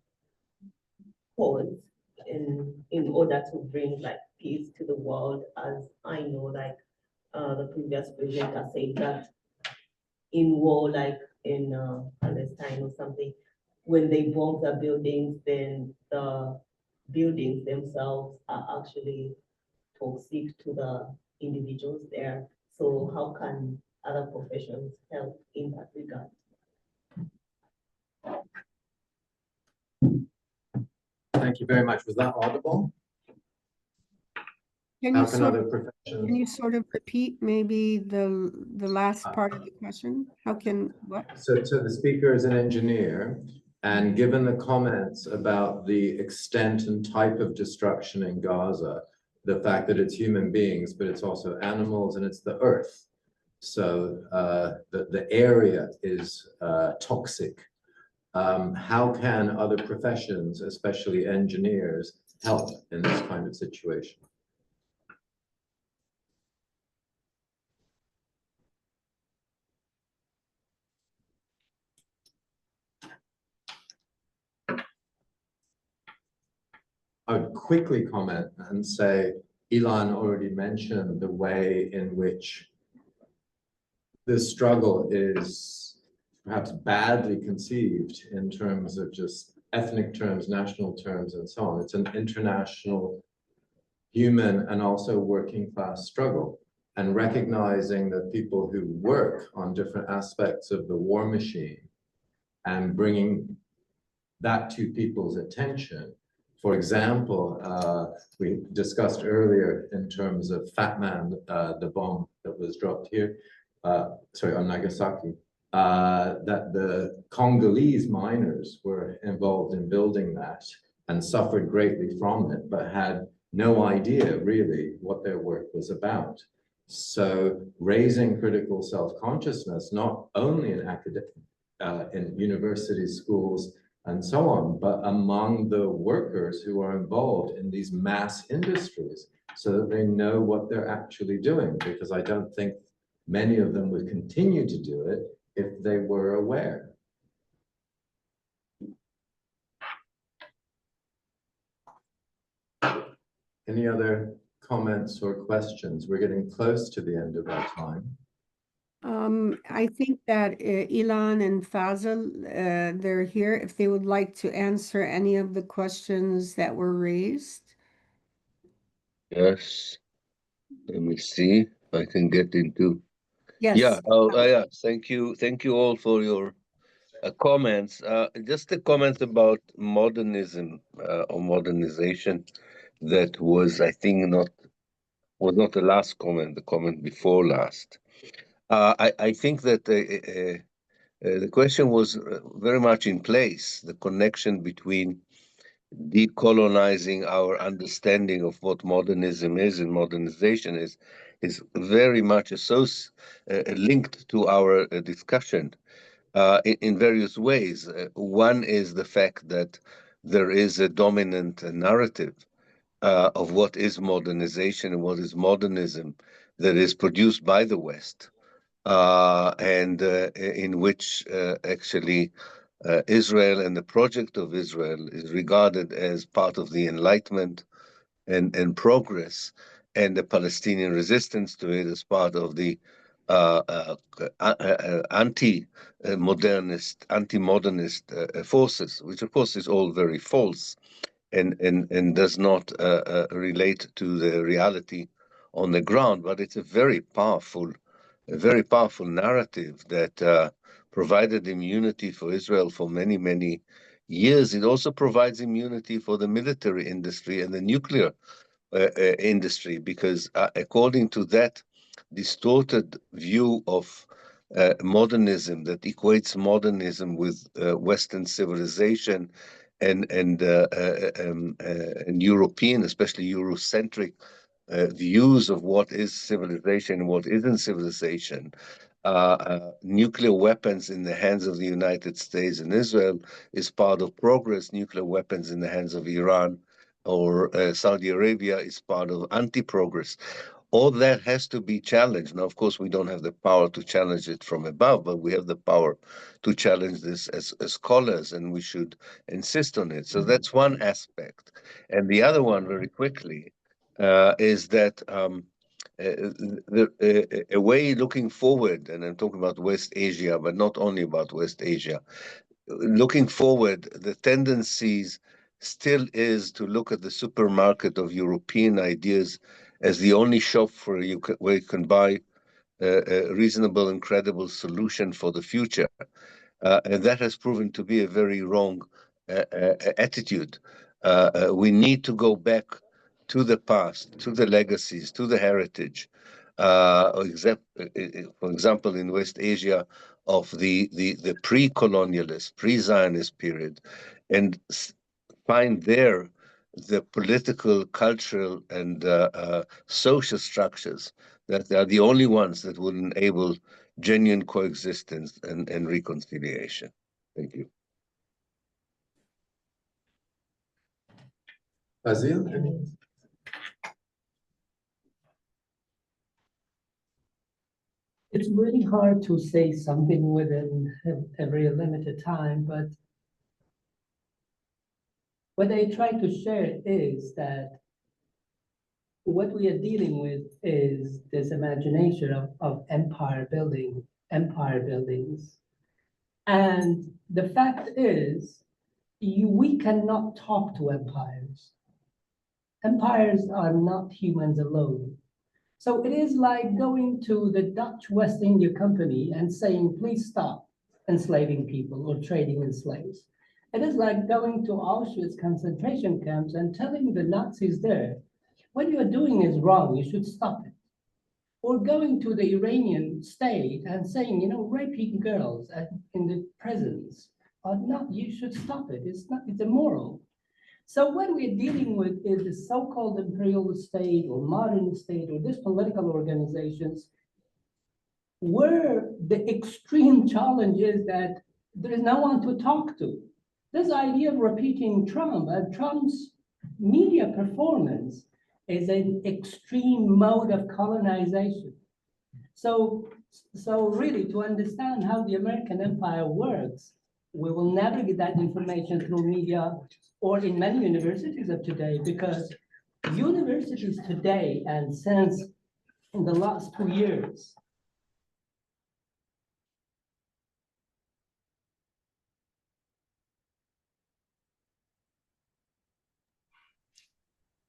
cause in order to bring like peace to the world? As I know, like the previous presenter said that in war, like in Palestine or something, when they bomb the buildings, then the buildings themselves are actually toxic to the individuals there. So how can other professions help in that regard? Thank you very much. Was that audible? Can How you can sort other of, professions? can you sort of repeat maybe the last part of the question? How can, what? So the speaker is an engineer, and given the comments about the extent and type of destruction in Gaza, the fact that it's human beings, but it's also animals and it's the earth. So the area is toxic. How can other professions, especially engineers, help in this kind of situation? I would quickly comment and say, Elon already mentioned the way in which this struggle is perhaps badly conceived in terms of just ethnic terms, national terms, and so on. It's an international, human, and also working class struggle. And recognizing that people who work on different aspects of the war machine and bringing that to people's attention. For example, we discussed earlier in terms of Fat Man, the bomb that was dropped here, on Nagasaki, that the Congolese miners were involved in building that and suffered greatly from it, but had no idea really what their work was about. So raising critical self-consciousness, not only in academic, in university schools, and so on, but among the workers who are involved in these mass industries so that they know what they're actually doing, because I don't think many of them would continue to do it if they were aware. Any other comments or questions? We're getting close to the end of our time. I think that Ilan and Fazil, they're here if they would like to answer any of the questions that were raised. Yes. Let me see if I can get into. Yes. Yeah. Yeah. Thank you. Thank you all for your comments. Just a comment about modernism or modernization. That was, I think, was not the last comment. The comment before last. I think that the question was very much in place. The connection between decolonizing our understanding of what modernism is and modernization is very much linked to our discussion in various ways. One is the fact that there is a dominant narrative of what is modernization and what is modernism that is produced by the West, and in which actually Israel and the project of Israel is regarded as part of the Enlightenment and progress, and the Palestinian resistance to it as part of the anti-modernist forces, which of course is all very false and does not relate to the reality on the ground. But it's a very powerful narrative that provided immunity for Israel for many, many years. It also provides immunity for the military industry and the nuclear industry, because according to that distorted view of modernism that equates modernism with Western civilization and European, especially Eurocentric views of what is civilization and what isn't civilization. Nuclear weapons in the hands of the United States and Israel is part of progress. Nuclear weapons in the hands of Iran or Saudi Arabia is part of anti-progress. All that has to be challenged. Now, of course, we don't have the power to challenge it from above, but we have the power to challenge this as scholars, and we should insist on it. So that's one aspect. And the other one, very quickly, is that a way looking forward, and I'm talking about West Asia, but not only about West Asia, looking forward, the tendencies still is to look at the supermarket of European ideas as the only shop where you can buy a reasonable and credible solution for the future. And that has proven to be a very wrong attitude. We need to go back to the past, to the legacies, to the heritage. For example, in West Asia, of the pre-colonialist, pre-Zionist period, and find there the political, cultural, and social structures that are the only ones that will enable genuine coexistence and reconciliation. Thank you. Fazil? It's really hard to say something within a very limited time, but what I try to share is that what we are dealing with is this imagination of empire buildings. And the fact is, we cannot talk to empires. Empires are not humans alone. So it is like going to the Dutch West India Company and saying, please stop enslaving people or trading in slaves. It is like going to Auschwitz concentration camps and telling the Nazis there, what you are doing is wrong, you should stop it. Or going to the Iranian state and saying, raping girls in the prisons, or not, you should stop it, it's immoral. So what we're dealing with is the so-called imperial state or modern state or these political organizations where the extreme challenge is that there is no one to talk to. This idea of repeating Trump and Trump's media performance is an extreme mode of colonization. So really, to understand how the American empire works, we will never get that information through media or in many universities of today, because universities today and since in the last 2 years,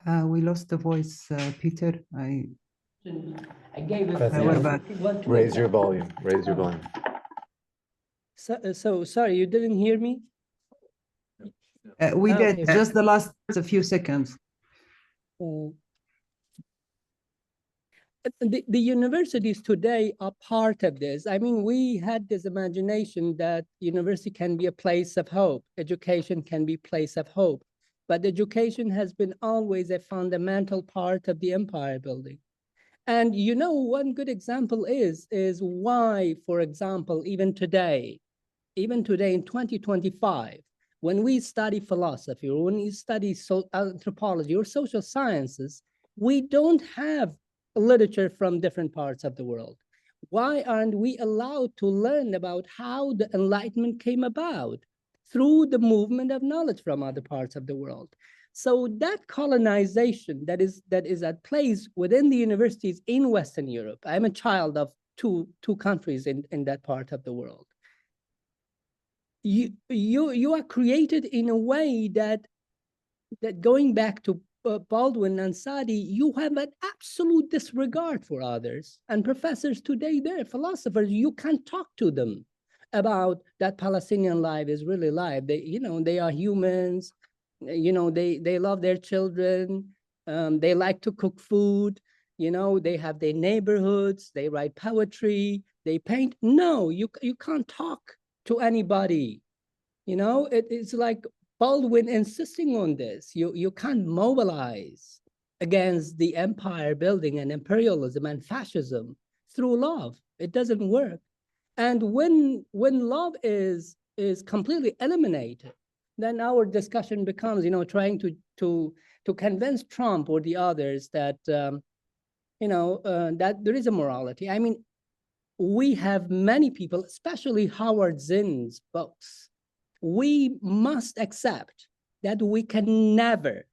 We lost the voice, Peter. I gave it. We're back. Raise your volume, raise your volume. So sorry, you didn't hear me? We Okay. did, just the last few seconds. The universities today are part of this. I mean, we had this imagination that university can be a place of hope, education can be a place of hope, but education has been always a fundamental part of the empire building. And you know, one good example is why, for example, even today in 2025, when we study philosophy or when we study anthropology or social sciences, we don't have literature from different parts of the world. Why aren't we allowed to learn about how the Enlightenment came about? Through the movement of knowledge from other parts of the world. So that colonization that is at place within the universities in Western Europe. I'm a child of two countries in that part of the world. You are created in a way that going back to Baldwin and Sadi, you have an absolute disregard for others. And professors today, they're philosophers, you can't talk to them about that Palestinian life is really life. They, you know, they are humans, you know, they love their children, they like to cook food, you know, they have their neighborhoods, they write poetry, they paint. No, you can't talk to anybody. You know, it's like Baldwin insisting on this. You can't mobilize against the empire building and imperialism and fascism through love. It doesn't work. And when love is completely eliminated, then our discussion becomes, you know, trying to convince Trump or the others that you know, that there is a morality. I mean, we have many people, especially Howard Zinn's books. We must accept that we can never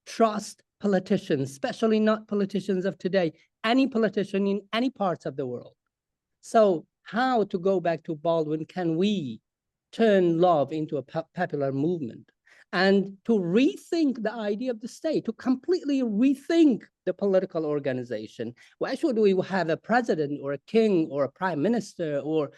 trust politicians, especially not politicians of today, any politician in any parts of the world. So how, to go back to Baldwin, can we turn love into a popular movement? And to rethink the idea of the state, to completely rethink the political organization. Why should we have a president or a king or a prime minister, or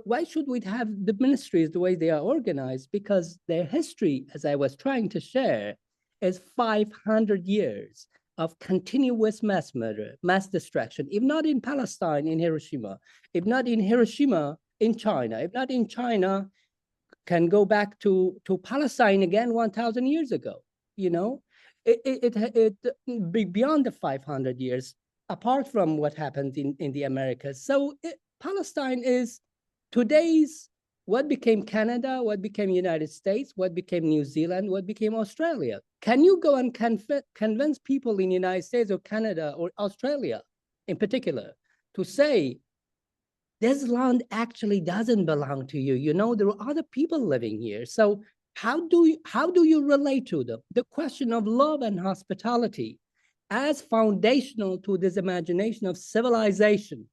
why should we have the ministries the way they are organized? Because their history, as I was trying to share, is 500 years of continuous mass murder, mass destruction, if not in Palestine, in Hiroshima, if not in Hiroshima, in China, if not in China, can go back to Palestine again 1,000 years ago. You know, beyond the 500 years, apart from what happened in the Americas. So Palestine is today's what became Canada, what became United States, what became New Zealand, what became Australia. Can you go and convince people in the United States or Canada or Australia in particular to say, this land actually doesn't belong to you? You know, there are other people living here. So how do you relate to them? The question of love and hospitality as foundational to this imagination of civilization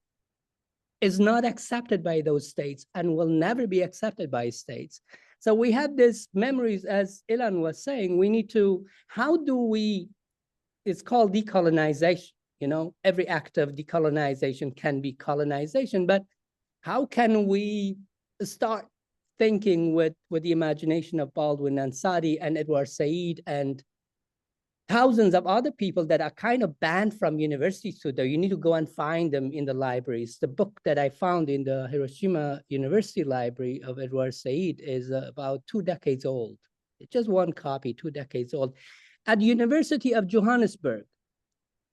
is not accepted by those states and will never be accepted by states. So we have these memories, as Ilan was saying, we need to, how do we, it's called decolonization, you know, every act of decolonization can be colonization, but how can we start thinking with the imagination of Baldwin and Sadi and Edward Said and thousands of other people that are kind of banned from universities today? You need to go and find them in the libraries. The book that I found in the Hiroshima University Library of Edward Said is about 2 decades old. It's just one copy, 2 decades old. At the University of Johannesburg,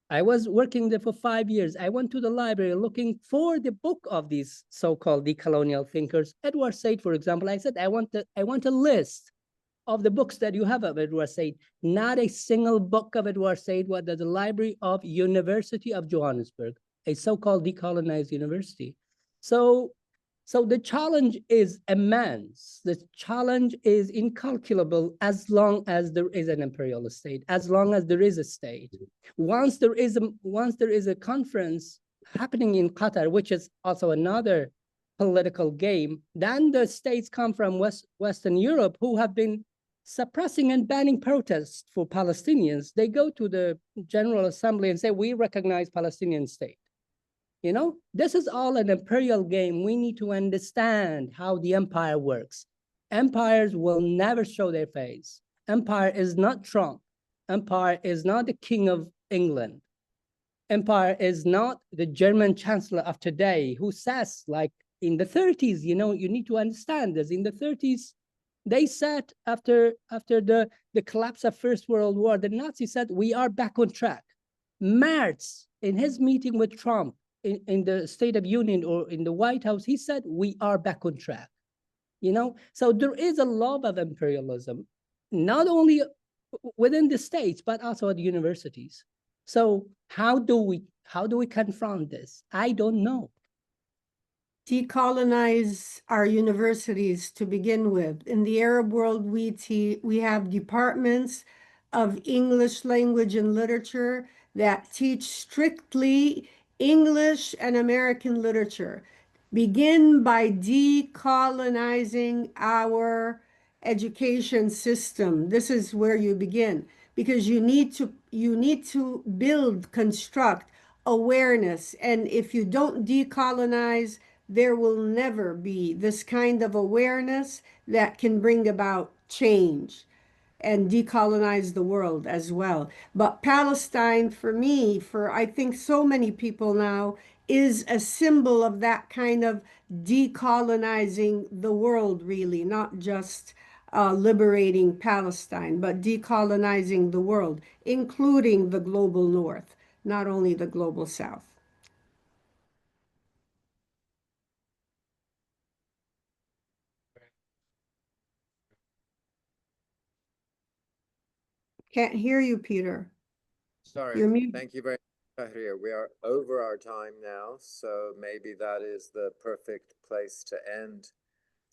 I was working there for 5 years. I went to the library looking for the book of these so-called decolonial thinkers. Edward Said, for example, I said, I want a list of the books that you have of Edward Said. Not a single book of Edward Said was at the Library of University of Johannesburg, a so-called decolonized university. So So the challenge is immense. The challenge is incalculable as long as there is an imperial state, as long as there is a state. Once there is a conference happening in Qatar, which is also another political game, then the states come from Western Europe who have been suppressing and banning protests for Palestinians. They go to the General Assembly and say, we recognize Palestinian state. You know, this is all an imperial game. We need to understand how the empire works. Empires will never show their face. Empire is not Trump. Empire is not the King of England. Empire is not the German Chancellor of today who says, like in the 30s, you know, you need to understand this. In the 30s, they said after the collapse of First World War, the Nazis said, we are back on track. Merz, in his meeting with Trump, in the State of Union or in the White House, he said, we are back on track. You know, so there is a love of imperialism, not only within the states, but also at universities. So how do we confront this? I don't know. Decolonize our universities to begin with. In the Arab world, we have departments of English language and literature that teach strictly English and American literature. Begin by decolonizing our education system. This is where you begin, because you need to build, construct awareness. And if you don't decolonize, there will never be this kind of awareness that can bring about change and decolonize the world as well. But Palestine, for me, for I think so many people now, is a symbol of that kind of decolonizing the world, really, not just liberating Palestine, but decolonizing the world, including the global north, not only the global south. Can't hear you, Peter. Sorry, You're muted. thank you very much, Fahriye. We are over our time now, so maybe that is the perfect place to end.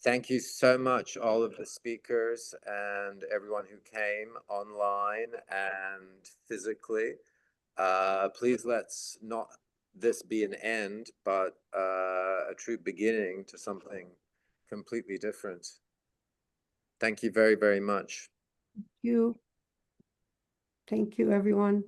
Thank you so much, all of the speakers and everyone who came online and physically. Please let's not this be an end, but a true beginning to something completely different. Thank you very, very much. Thank you, everyone.